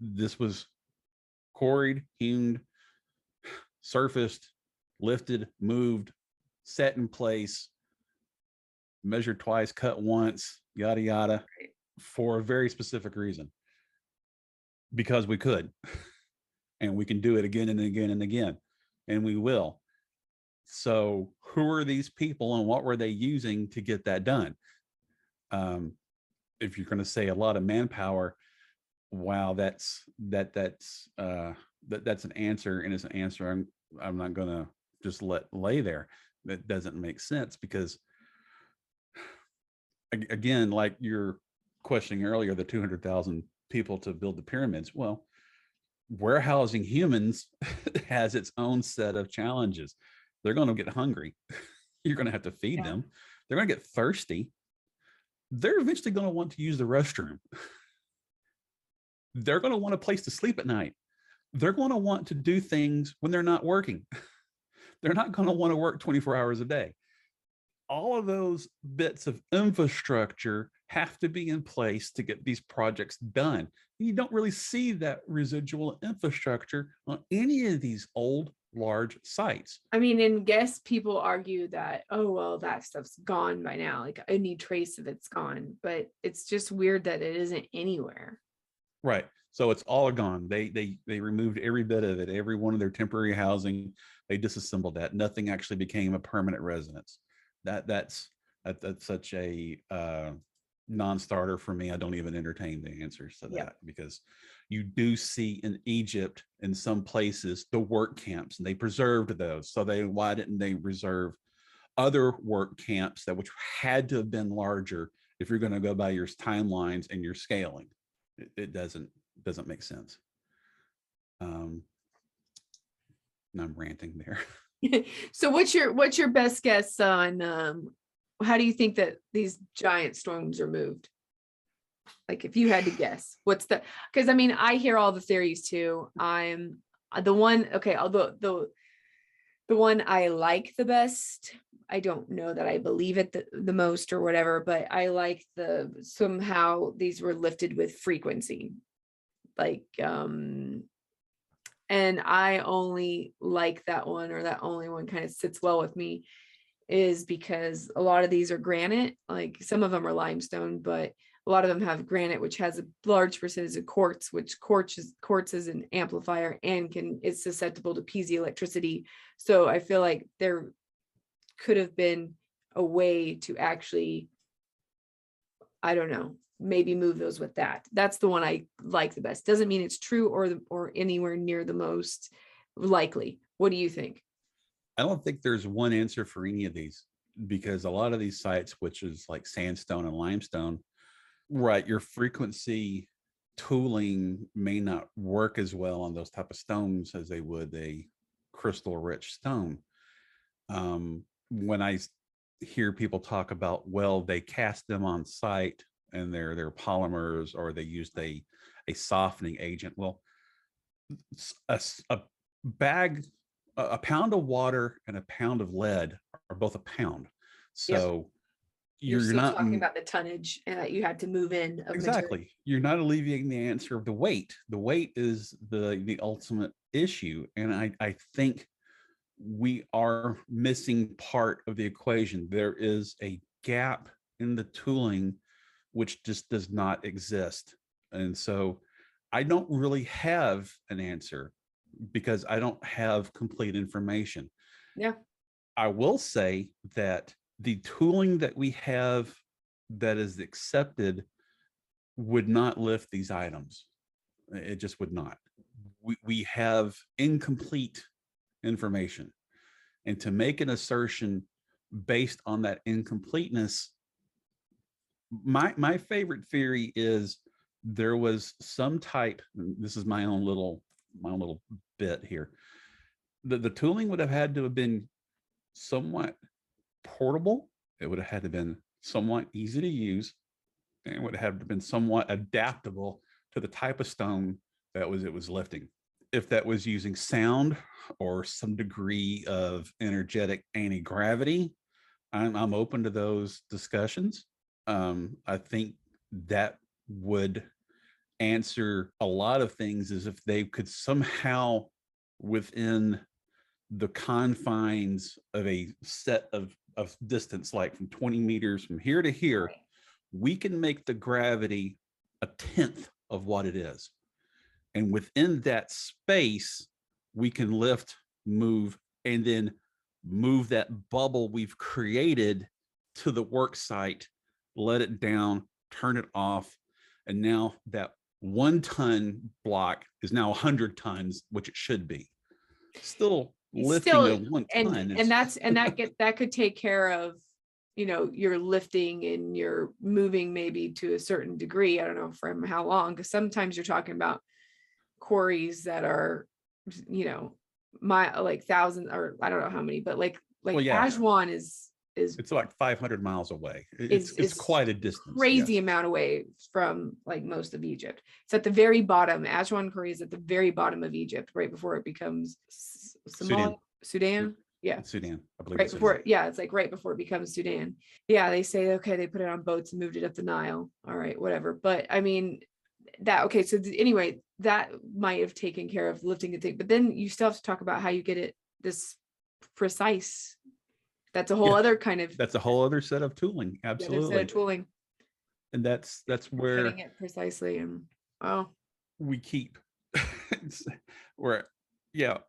this was quarried, hewn, surfaced, lifted, moved, set in place, measured twice, cut once, yada yada, for a very specific reason, because we could. And we can do it again and again and again, and we will. So who are these people and what were they using to get that done? If you're going to say a lot of manpower, wow, that's an answer, and it's an answer I'm not going to just let lay there. That doesn't make sense, because again, like you're questioning earlier, the 200,000 people to build the pyramids. Well, warehousing humans has its own set of challenges. They're going to get hungry. You're going to have to feed them. They're going to get thirsty. They're eventually going to want to use the restroom. They're going to want a place to sleep at night. They're going to want to do things when they're not working. They're not going to want to work 24 hours a day. All of those bits of infrastructure have to be in place to get these projects done. You don't really see that residual infrastructure on any of these old, large sites. I mean, and guess people argue that, oh, well, that stuff's gone by now. Like any trace of it's gone, but it's just weird that it isn't anywhere. Right. So it's all gone. They removed every bit of it, every one of their temporary housing. They disassembled that. Nothing actually became a permanent residence. That's such a non-starter for me. I don't even entertain the answers to that, because you do see in Egypt, in some places, the work camps, and they preserved those. So why didn't they reserve other work camps that which had to have been larger if you're going to go by your timelines and your scaling? It doesn't make sense. And I'm ranting there. So what's your best guess on how do you think that these giant storms are moved? Like if you had to guess, because I mean, I hear all the theories too. I'm the one, okay, although the one I like the best, I don't know that I believe it the most or whatever, but I like somehow these were lifted with frequency. Like and I only like that one, or that only one kind of sits well with me, is because a lot of these are granite. Like some of them are limestone, but a lot of them have granite, which has a large percentage of quartz, which quartz is an amplifier and is susceptible to piezoelectricity. So I feel like there could have been a way to actually, I don't know, maybe move those with that. That's the one I like the best. Doesn't mean it's true or anywhere near the most likely. What do you think? I don't think there's one answer for any of these, because a lot of these sites, which is like sandstone and limestone, right, your frequency tooling may not work as well on those type of stones as they would a crystal rich stone. When I hear people talk about, well, they cast them on site and they're polymers, or they used a softening agent. Well, a pound of water and a pound of lead are both a pound. So you're still not talking about the tonnage that you had to move in of exactly material. You're not alleviating the answer of the weight. The weight is the ultimate issue, and I think we are missing part of the equation. There is a gap in the tooling which just does not exist, and so I don't really have an answer, because I don't have complete information. Yeah. I will say that the tooling that we have that is accepted would not lift these items. It just would not. We have incomplete information. And to make an assertion based on that incompleteness. My favorite theory is there was some type, this is my own little bit here. The tooling would have had to have been somewhat portable. It would have had to have been somewhat easy to use, and it would have been somewhat adaptable to the type of stone that it was lifting. If that was using sound or some degree of energetic anti-gravity, I'm open to those discussions. I think that would answer a lot of things, is if they could somehow, within the confines of a set of distance, like from 20 meters from here to here, we can make the gravity a tenth of what it is. And within that space, we can lift, move, and then move that bubble we've created to the work site, let it down, turn it off. And now that 1 ton block is now 100 tons, which it should be. Still lifting a 1 ton. That could take care of, you know, your lifting and your moving maybe to a certain degree. I don't know from how long, because sometimes you're talking about quarries that are, you know, like thousands, or I don't know how many, but like Aswan is it's like 500 miles away. It's quite a distance. Crazy amount away from like most of Egypt. It's at the very bottom. Aswan Quarry is at the very bottom of Egypt, right before it becomes Sudan. Yeah, it's Sudan, I believe. Right before, it's like right before it becomes Sudan. Yeah, they say, okay, they put it on boats and moved it up the Nile. All right, whatever. But I mean, so anyway, that might have taken care of lifting the thing, but then you still have to talk about how you get it this precise. That's a whole other kind of, that's a whole other set of tooling. Absolutely. Set of tooling. And that's where cutting it precisely. And we keep where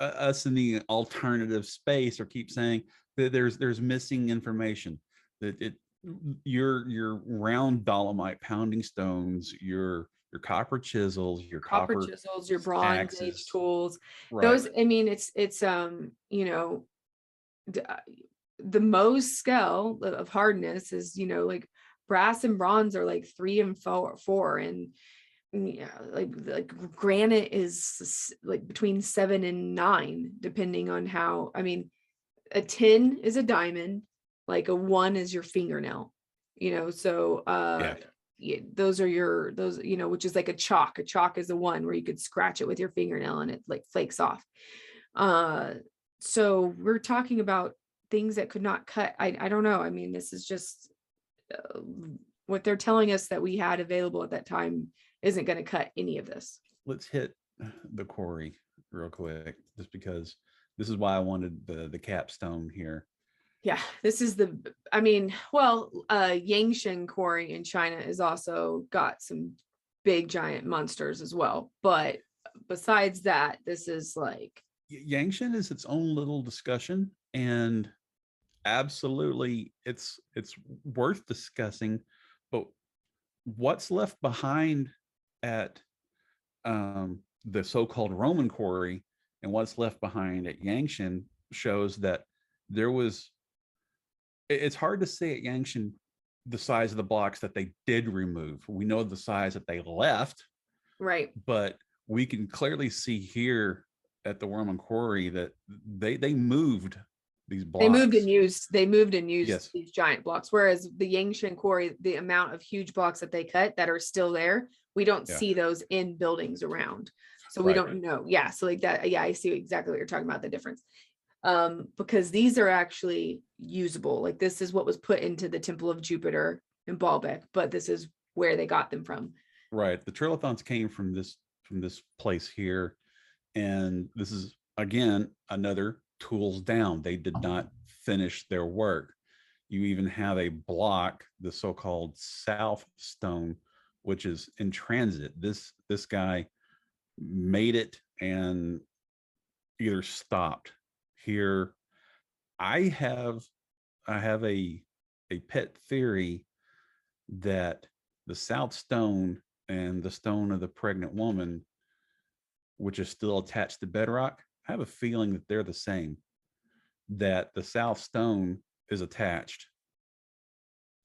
us in the alternative space or keep saying that there's missing information, that your round dolomite pounding stones, your copper chisels, your bronze age tools, right. Those, I mean, it's you know, the Mohs scale of hardness is, you know, like brass and bronze are like 3 and 4, and like granite is like between 7 and 9, depending on how. I mean, a 10 is a diamond, like a 1 is your fingernail, you know. So those, you know, which is like a chalk is a 1 where you could scratch it with your fingernail and it like flakes off. So we're talking about things that could not cut. I don't know. I mean, this is just what they're telling us that we had available at that time isn't going to cut any of this. Let's hit the quarry real quick, just because this is why I wanted the capstone here. Yeah, this is Yangshan quarry in China has also got some big giant monsters as well. But besides that, this is like, Yangshan is its own little discussion, and absolutely it's worth discussing. But what's left behind at the so-called Roman quarry and what's left behind at Yangshan shows that there was, it's hard to say at Yangshan the size of the blocks that they did remove. We know the size that they left, right? But we can clearly see here at the Roman quarry that they moved these blocks. They moved and used yes. these giant blocks. Whereas the Yangshan quarry, the amount of huge blocks that they cut that are still there, we don't see those in buildings around. So we don't know. Yeah. So like that. Yeah, I see exactly what you're talking about, the difference. Because these are actually usable. Like this is what was put into the Temple of Jupiter in Baalbek, but this is where they got them from. Right. The trilithons came from this place here. And this is, again, another tools down. They did not finish their work. You even have a block, the so-called South Stone, which is in transit. This guy made it and either stopped. Here, I have a pet theory that the South Stone and the stone of the pregnant woman, which is still attached to bedrock, I have a feeling that they're the same. That the South Stone is attached.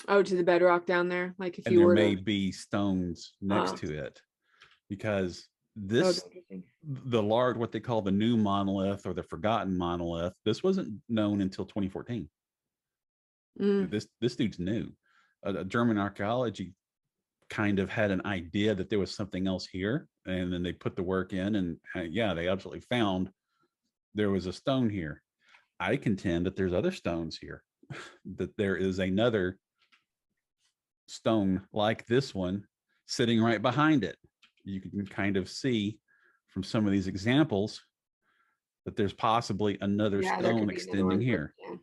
Oh, to the bedrock down there. Like if And you there were may to, be stones next to it, because that would this, be interesting. the large, what they call the new monolith or the forgotten monolith, this wasn't known until 2014. Mm, This dude's new. German archaeology kind of had an idea that there was something else here, and then they put the work in, and yeah, they absolutely found there was a stone here. I contend that there's other stones here, that there is another stone like this one sitting right behind it. You can kind of see from some of these examples that there's possibly another yeah, there could stone be another extending one. But here. yeah.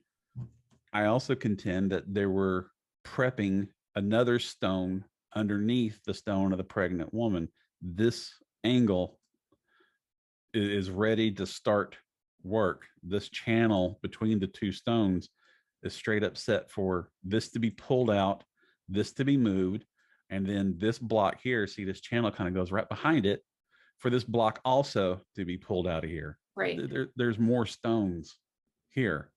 I also contend that they were prepping another stone underneath the stone of the pregnant woman. This angle is ready to start work. This channel between the two stones is straight up set for this to be pulled out, this to be moved, and then this block here, see this channel kind of goes right behind it, for this block also to be pulled out of here. Right. There's more stones here.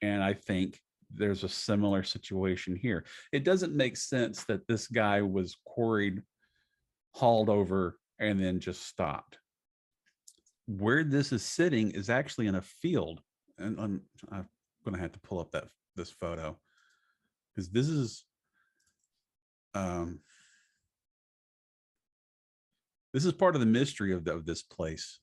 And I think there's a similar situation here. It doesn't make sense that this guy was quarried, hauled over, and then just stopped. Where this is sitting is actually in a field. And I'm going to have to pull up this photo, because this is part of the mystery of this place.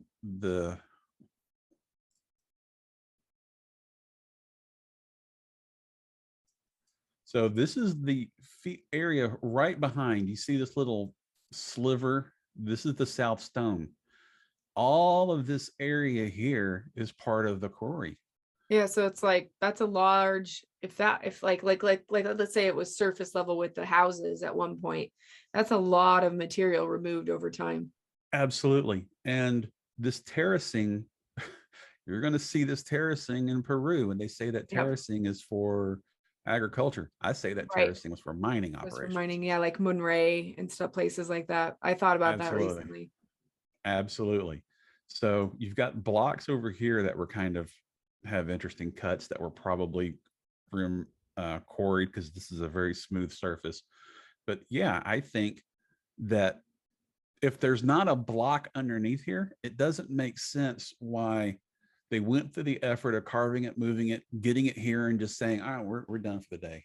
So this is the area right behind. You see this little sliver? This is the South Stone. All of this area here is part of the quarry. Yeah, so it's like that's a large, if like let's say it was surface level with the houses at one point, that's a lot of material removed over time. Absolutely. And this terracing, you're going to see this terracing in Peru, and they say that Yep. terracing is for agriculture. I say that Right. terracing was for mining It was for operations. mining, yeah, like Monterey and stuff, places like that. I thought about that Absolutely. recently. Absolutely. So you've got blocks over here that were kind of have interesting cuts that were probably quarried, because this is a very smooth surface. But yeah, I think that if there's not a block underneath here, it doesn't make sense why they went through the effort of carving it, moving it, getting it here, and just saying, "Oh, we're done for the day.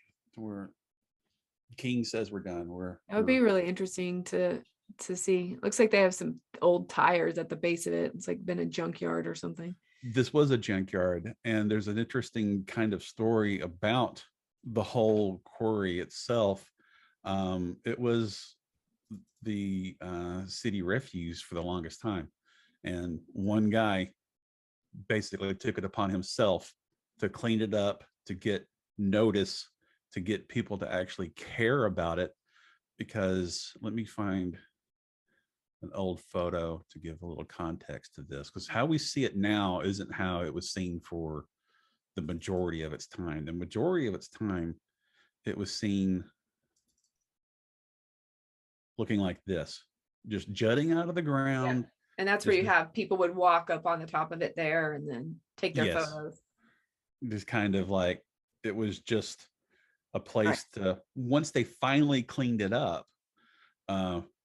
King says we're done." That would be really interesting to see. Looks like they have some old tires at the base of it. It's like been a junkyard or something. This was a junkyard, and there's an interesting kind of story about the whole quarry itself. It was the city refuse for the longest time, and one guy basically took it upon himself to clean it up, to get notice, to get people to actually care about it. Because let me find an old photo to give a little context to this, because how we see it now isn't how it was seen for the majority of its time. The majority of its time, it was seen looking like this, just jutting out of the ground. Yeah. And that's where you have people would walk up on the top of it there and then take their photos. Just kind of like it was just a place to, once they finally cleaned it up.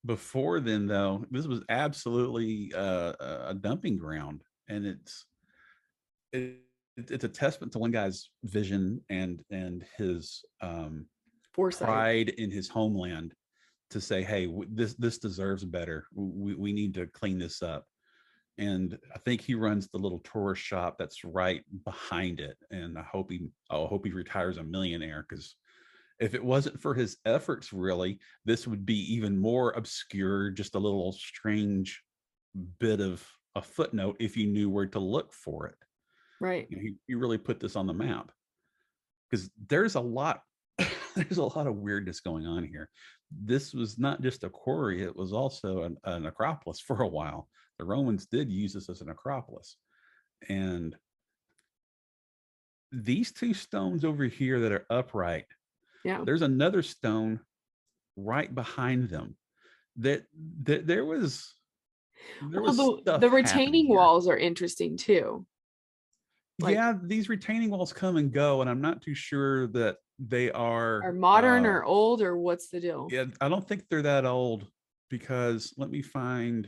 Before then, though, this was absolutely a dumping ground, and it's a testament to one guy's vision and his Foresight. pride in his homeland, to say, hey, this deserves better. We need to clean this up. And I think he runs the little tourist shop that's right behind it. And I hope he retires a millionaire, because if it wasn't for his efforts, really, this would be even more obscure, just a little strange bit of a footnote if you knew where to look for it. Right. He really put this on the map, because there's a lot of weirdness going on here. This was not just a quarry, it was also an acropolis for a while. The Romans did use this as an acropolis. And these two stones over here that are upright, yeah, there's another stone right behind them that there was the retaining walls are interesting too. Like, yeah, these retaining walls come and go, and I'm not too sure that they are are modern or old, or what's the deal? yeah, I don't think they're that old, because let me find,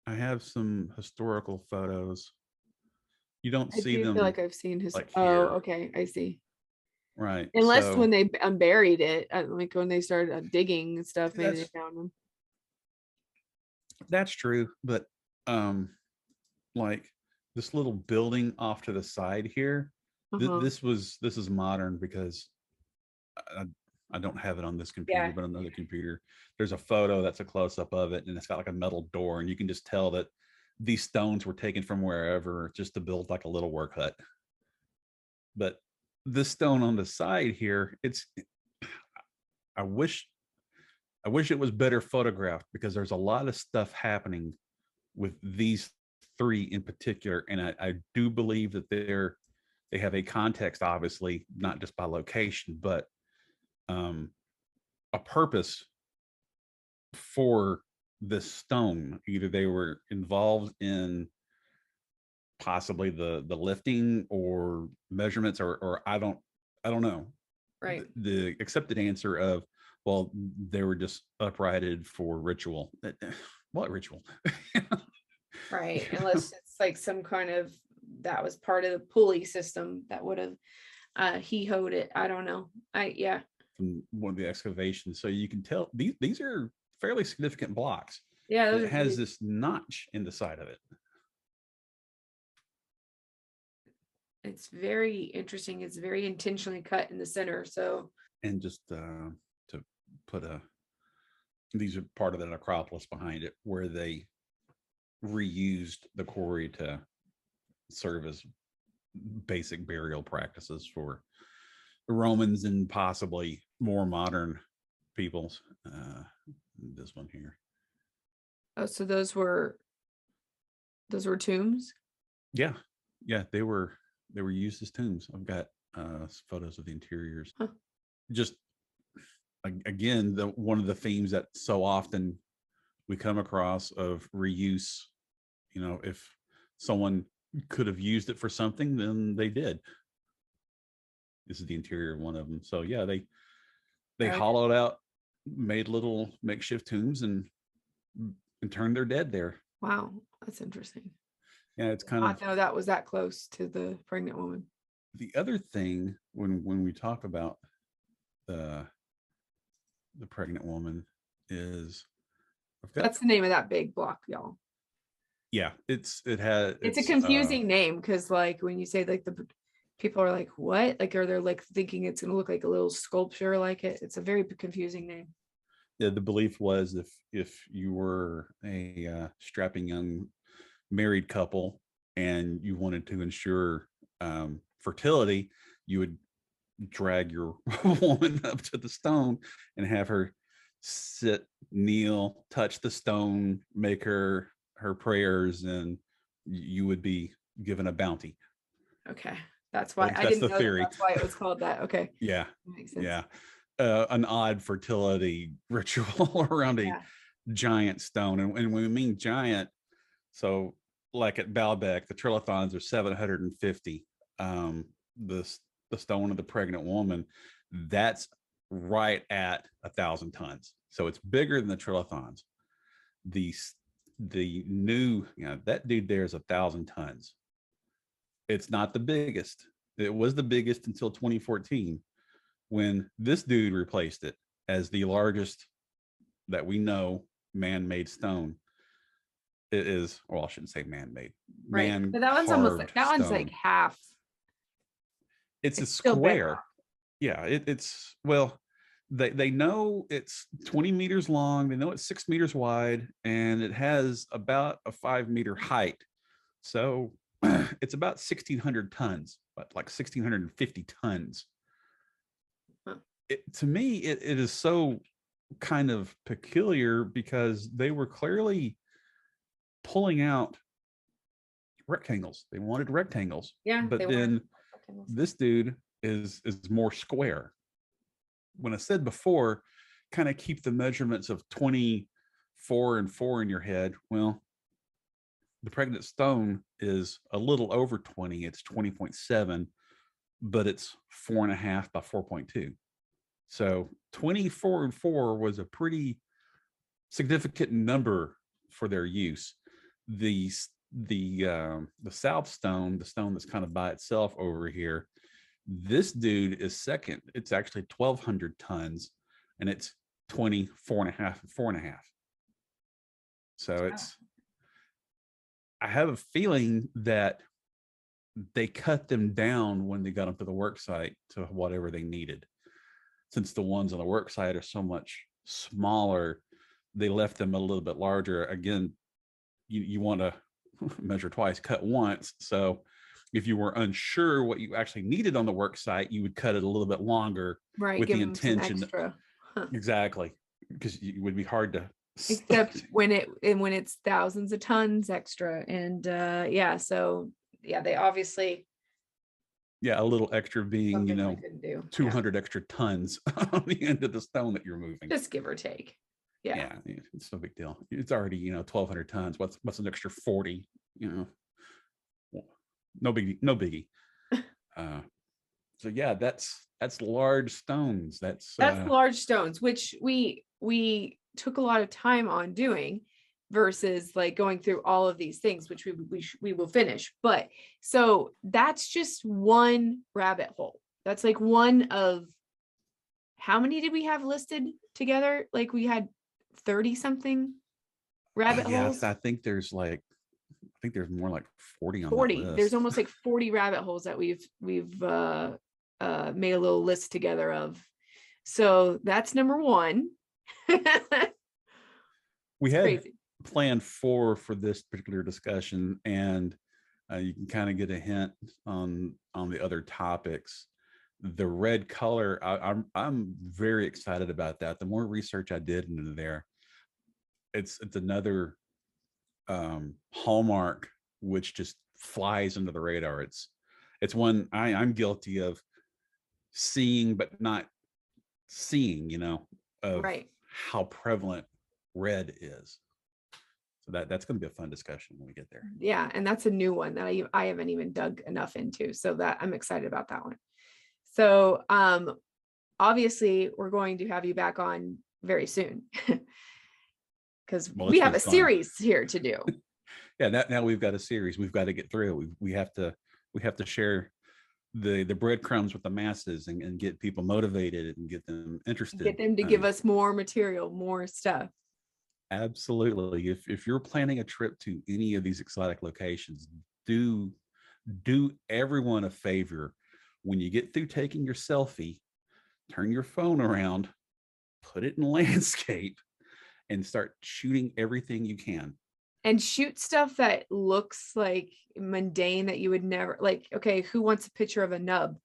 I have some historical photos. You don't I see do feel them like I've seen his. like Oh, here, okay, I see. right? Unless So when they unburied it, like when they started digging and stuff, maybe they that's found them. that's true, but um like this little building off to the side here, Uh-huh. this is modern because I, I don't have it on this computer, Yeah. but on another computer, there's a photo that's a close up of it, and it's got like a metal door, and you can just tell that these stones were taken from wherever just to build like a little work hut. But this stone on the side here, it's I wish I wish it was better photographed, because there's a lot of stuff happening with these three in particular, and I do believe that they have a context, obviously not just by location, but um, a purpose for this stone. Either they were involved in possibly the lifting or measurements, or I don't know. Right. The accepted answer of, well, they were just uprighted for ritual. What ritual? Right. Unless it's like some kind of that was part of the pulley system that would have he hoed it. I don't know. Yeah. From one of the excavations, so you can tell these are fairly significant blocks, Yeah, and those it are has pretty. this notch in the side of it. It's very interesting. It's very intentionally cut in the center. So And just to put a, these are part of the necropolis behind it, where they reused the quarry to serve as basic burial practices for the Romans and possibly more modern peoples. This one here. oh, so those were tombs. Yeah, yeah, they were used as tombs. I've got photos of the interiors. Huh. Just again, the one of the themes that so often we come across of reuse. You know, if someone could have used it for something, then they did. This is the interior of one of them. So yeah, they Right. hollowed out, made little makeshift tombs, and turned their dead there. Wow, that's interesting. Yeah, it's kind I of know that was that close to the pregnant woman. the other thing when we talk about the the pregnant woman is I've got, That's the name of that big block, y'all. yeah, it has It's a it's confusing name because, like, when you say like the people are like, what? Like, are they like thinking it's gonna look like a little sculpture like it? It's a very confusing name. the belief was if you were a strapping young married couple and you wanted to ensure fertility, you would drag your woman up to the stone and have her sit, kneel, touch the stone, make her prayers, and you would be given a bounty. Okay, that's why Like I that's didn't the know that. theory. That's why it was called that. Okay, Yeah, that makes sense. yeah. An odd fertility ritual around a Yeah. giant stone, and when we mean giant, so like at Baalbek, the trilithons are 750. Um, the the stone of the pregnant woman, that's right at 1,000 tons. So it's bigger than the trilithons. The the new, you know, that dude there is 1,000 tons. It's not the biggest. It was the biggest until 2014 when this dude replaced it as the largest that we know man-made stone. It is, well, I shouldn't say man-made, Right, man but that one's almost like carved that one's like stone. half. It's a It's still square. bedrock. Yeah, it's well, they know it's 20 meters long. They know it's 6 meters wide, and it has about a 5 meter height. So it's about 1,600 tons, but like 1,650 tons. Huh. To me, it is so kind of peculiar because they were clearly pulling out rectangles. They wanted rectangles, Yeah, they but were. then this dude is more square. When I said before, kind of keep the measurements of 24 and 4 in your head. Well, the pregnant stone is a little over 20. It's 20.7, but it's 4.5 by 4.2. So 24 and 4 was a pretty significant number for their use. The south stone, the stone that's kind of by itself over here, this dude is second. It's actually 1,200 tons, and it's 24.5 and 4.5. So it's, I have a feeling that they cut them down when they got them to the work site to whatever they needed. Since the ones on the work site are so much smaller, they left them a little bit larger. Again, you want to measure twice, cut once. So if you were unsure what you actually needed on the work site, you would cut it a little bit longer, Right. with Give the them some intention. extra. Huh. Exactly, because it would be hard to. Except when it's thousands of tons extra. And yeah, so yeah, they obviously, Yeah, a little extra being, something we couldn't do. 200 extra tons on the end of the stone that you're moving. Just give or take. Yeah, it's no big deal. It's already 1,200 tons. What's an extra 40? No biggie. So yeah, that's large stones. That's large stones, which we took a lot of time on doing, versus like going through all of these things, which we will finish. But so that's just one rabbit hole. That's like one of, how many did we have listed together? Like we had 30 something rabbit holes. I think there's more like 40 on 40. that list. There's almost like 40 rabbit holes that we've made a little list together of. So that's number one. We had crazy. planned four for this particular discussion, and you can kind of get a hint on the other topics. The red color, I'm very excited about that. The more research I did into there, it's another hallmark which just flies under the radar. It's one I'm guilty of seeing but not seeing, of Right. how prevalent red is. So that's going to be a fun discussion when we get there. Yeah, and that's a new one that I haven't even dug enough into, so that I'm excited about that one. So obviously we're going to have you back on very soon, because we have a series here to do. Yeah, now we've got a series we've got to get through. We have to share the breadcrumbs with the masses and get people motivated and get them interested. Get them to give us more material, more stuff. Absolutely. If you're planning a trip to any of these exotic locations, do everyone a favor. When you get through taking your selfie, turn your phone around, put it in landscape, and start shooting everything you can. And shoot stuff that looks like mundane, that you would never, like, okay, who wants a picture of a nub?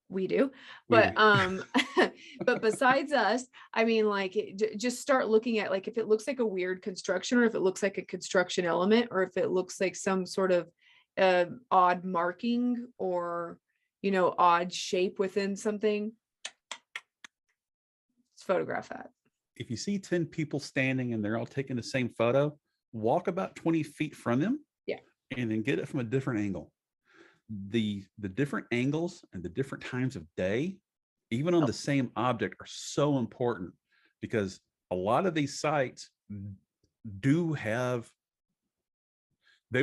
We do. But but besides us, I mean, like, just start looking at, like, if it looks like a weird construction, or if it looks like a construction element, or if it looks like some sort of odd marking, or odd shape within something, let's photograph that. If you see 10 people standing and they're all taking the same photo, walk about 20 feet from them. Yeah. And then get it from a different angle. The different angles and the different times of day, even on the same object, are so important, because a lot of these sites they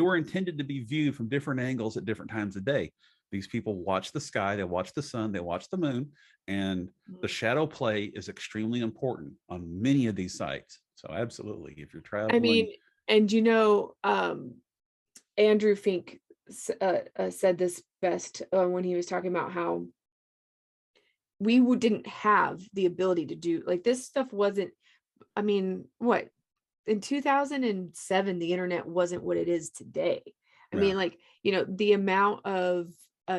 were intended to be viewed from different angles at different times of day. These people watch the sky, they watch the sun, they watch the moon, and the shadow play is extremely important on many of these sites. So absolutely, if you're traveling. I mean, and Andrew Fink said this best when he was talking about how we didn't have the ability to do, like, this stuff wasn't, I mean, what, in 2007 the internet wasn't what it is today. I mean, like, the amount of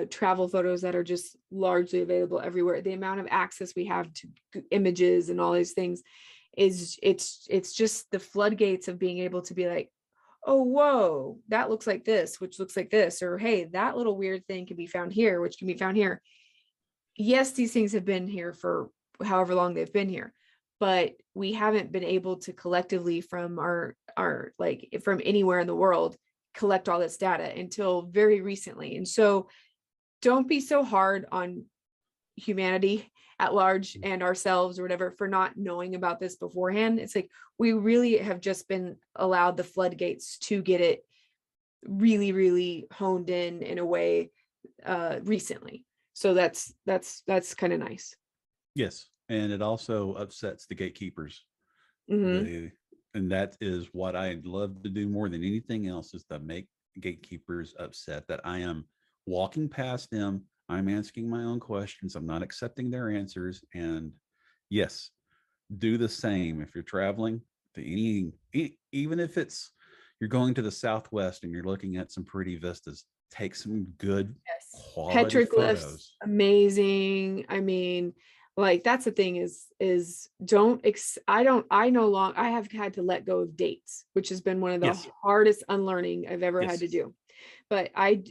travel photos that are just largely available everywhere, the amount of access we have to images and all these things, it's just the floodgates of being able to be like, oh, whoa, that looks like this, which looks like this, or hey, that little weird thing can be found here, which can be found here. Yes, these things have been here for however long they've been here, but we haven't been able to collectively from our like from anywhere in the world collect all this data until very recently. And so don't be so hard on humanity at large and ourselves or whatever for not knowing about this beforehand. It's like we really have just been allowed the floodgates to get it really, really honed in a way recently. So that's kind of nice. Yes. And it also upsets the gatekeepers. Mm-hmm. And that is what I love to do more than anything else, is to make gatekeepers upset, that I am walking past them. I'm asking my own questions. I'm not accepting their answers. And yes, do the same if you're traveling to even if it's you're going to the Southwest and you're looking at some pretty vistas, take some good Yes. quality Petroglyphs, photos. amazing. I mean, like that's the thing is I no longer I have had to let go of dates, which has been one of the Yes. hardest unlearning I've ever had Yes. to do. But I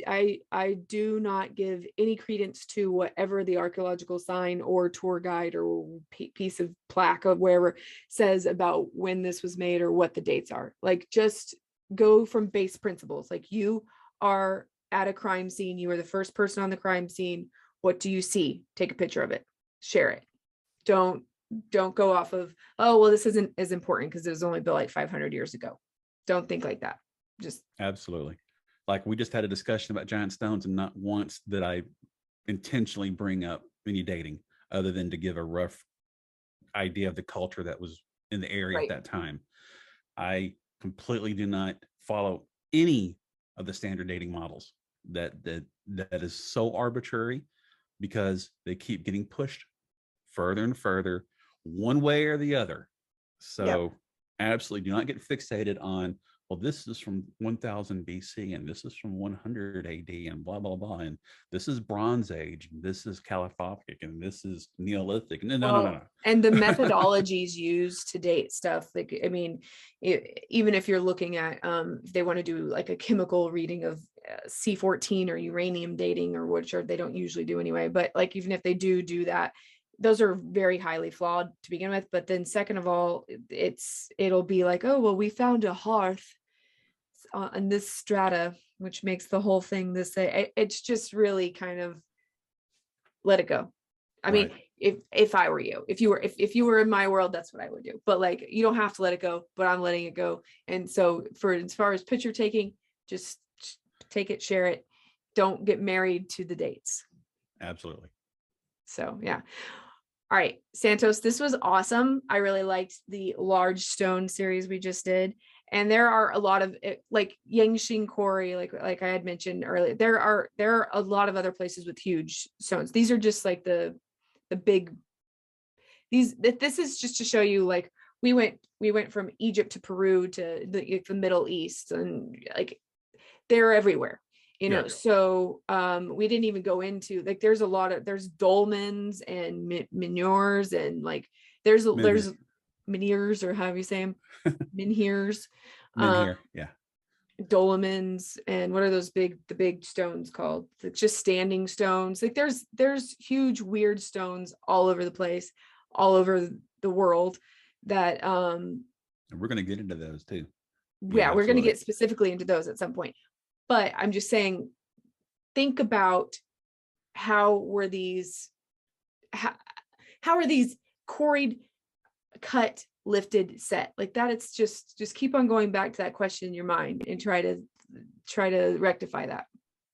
do not give any credence to whatever the archaeological sign or tour guide or piece of plaque of wherever says about when this was made or what the dates are. Like just go from base principles. Like you are at a crime scene, you are the first person on the crime scene. What do you see? Take a picture of it, share it. Don't go off of, oh well, this isn't as important because it was only built like 500 years ago. Don't think like that. Just Absolutely. Like we just had a discussion about giant stones, and not once did I intentionally bring up any dating other than to give a rough idea of the culture that was in the area at right. that time. I completely do not follow any of the standard dating models. That is so arbitrary, because they keep getting pushed further and further one way or the other. So Yep. absolutely do not get fixated on, well, this is from 1000 BC and this is from 100 AD and blah, blah, blah. And this is Bronze Age and this is Caliphoptic and this is Neolithic. No, no, no, Well, no. and the methodologies used to date stuff, like, I mean, even if you're looking at, if they want to do like a chemical reading of C14 or uranium dating, or which are they don't usually do anyway, but like even if they do that, those are very highly flawed to begin with. But then second of all, it'll be like, oh well, we found a hearth on this strata, which makes the whole thing this. It's just really kind of let it go. I mean, Right. if I were you, if you were in my world, that's what I would do. But like, you don't have to let it go, but I'm letting it go. And so for as far as picture taking, just take it, share it. Don't get married to the dates. Absolutely. So yeah. All right, Santos, this was awesome. I really liked the large stone series we just did. And there are a lot of like Yangshing Quarry, like I had mentioned earlier. There are a lot of other places with huge stones. These are just like the big, this is just to show you, like we went from Egypt to Peru to the Middle East, and like they're everywhere, Yeah. so we didn't even go into, like there's dolmens and menhirs, and like there's menhirs, or however you say them, menhirs, Men here. Yeah. dolmens, and what are the big stones called? It's just standing stones. Like there's huge weird stones all over the place, all over the world, that And we're going to get into those too. yeah, we're going to get specifically into those at some point. But I'm just saying, think about how are these quarried, cut, lifted, set like that. It's just keep on going back to that question in your mind and try to rectify that.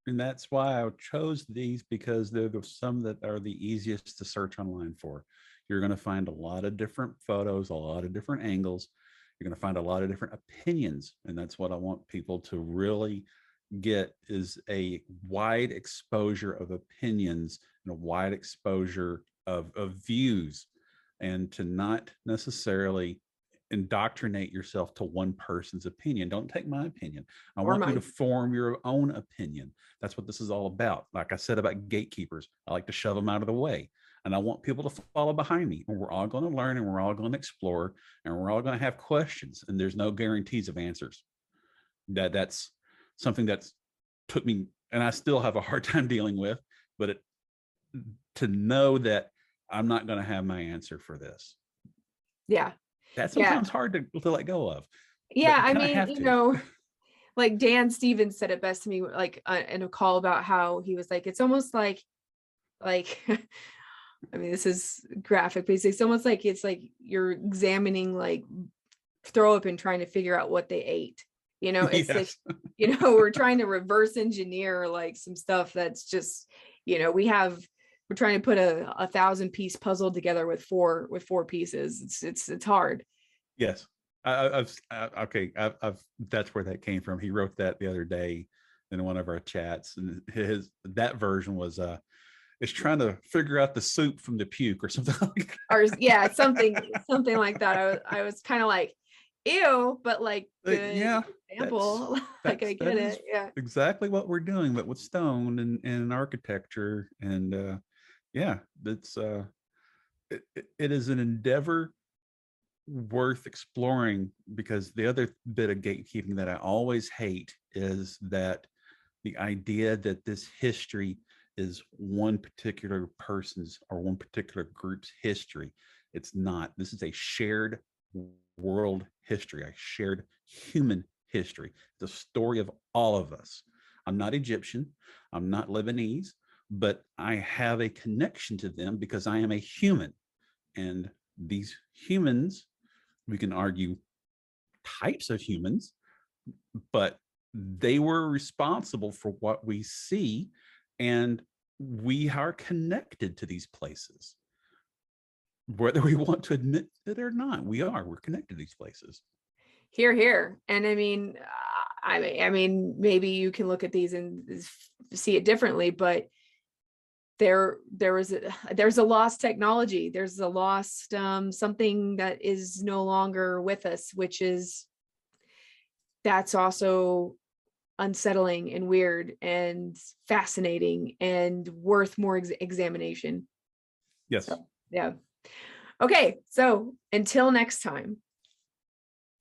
And that's why I chose these, because they're some that are the easiest to search online for. You're going to find a lot of different photos, a lot of different angles. You're going to find a lot of different opinions. And that's what I want people to really get, is a wide exposure of opinions and a wide exposure of views, and to not necessarily indoctrinate yourself to one person's opinion. Don't take my opinion. I want you to form your own opinion. That's what this is all about. Like I said about gatekeepers, I like to shove them out of the way. And I want people to follow behind me. And we're all going to learn, and we're all going to explore, and we're all going to have questions. And there's no guarantees of answers. That's something that's took me, and I still have a hard time dealing with, but to know that I'm not going to have my answer for this. Yeah. That's sometimes hard to let go of. Yeah. I mean, like Dan Stevens said it best to me, like in a call about how he was like, it's almost like I mean, this is graphic, but it's almost like it's like you're examining like throw up and trying to figure out what they ate. You know, it's like, Yes. we're trying to reverse engineer like some stuff that's just, we're trying to put a 1,000-piece puzzle together with four pieces. It's hard. Yes. Okay. That's where that came from. He wrote that the other day in one of our chats, and that version was is trying to figure out the soup from the puke or something like that. Or yeah, something like that. I was kind of like, ew, but like good Yeah, example. Like I get that is it. Yeah. exactly what we're doing, but with stone and architecture. And yeah, that's it is an endeavor worth exploring, because the other bit of gatekeeping that I always hate is that the idea that this history is one particular person's or one particular group's history. It's not. This is a shared world history, a shared human history. The story of all of us. I'm not Egyptian, I'm not Lebanese, but I have a connection to them because I am a human. And these humans, we can argue types of humans, but they were responsible for what we see, and we are connected to these places. Whether we want to admit it or not, we're connected to these places. Here. And I mean, maybe you can look at these and see it differently, but there's a lost technology. There's a lost something that is no longer with us, which is that's also unsettling and weird and fascinating and worth more examination. Yes. So, yeah. Okay. So until next time.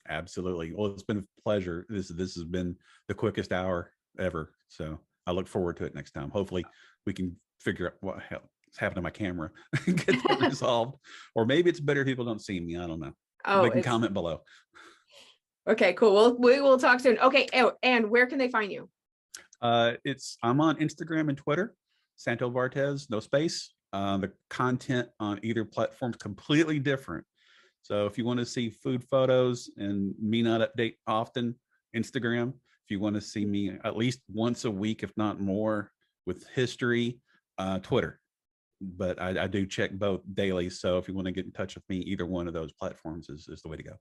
Absolutely. Well, it's been a pleasure. This has been the quickest hour ever. So I look forward to it next time. Hopefully we can figure out what hell's happened to my camera and get that resolved. Or maybe it's better if people don't see me. I don't know. Oh, they can comment below. Okay, cool. Well, we will talk soon. Okay. Oh, and where can they find you? I'm on Instagram and Twitter, Santo Bartez, no space. The content on either platform is completely different. So if you want to see food photos and me not update often, Instagram. If you want to see me at least once a week, if not more, with history, Twitter. But I do check both daily. So if you want to get in touch with me, either one of those platforms is the way to go.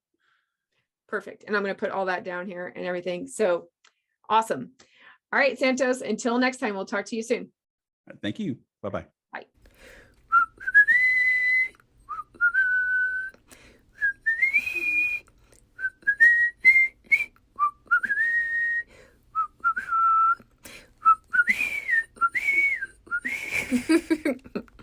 Perfect. And I'm going to put all that down here and everything. So awesome. All right, Santos, until next time, we'll talk to you soon. Thank you. Bye-bye. Bye.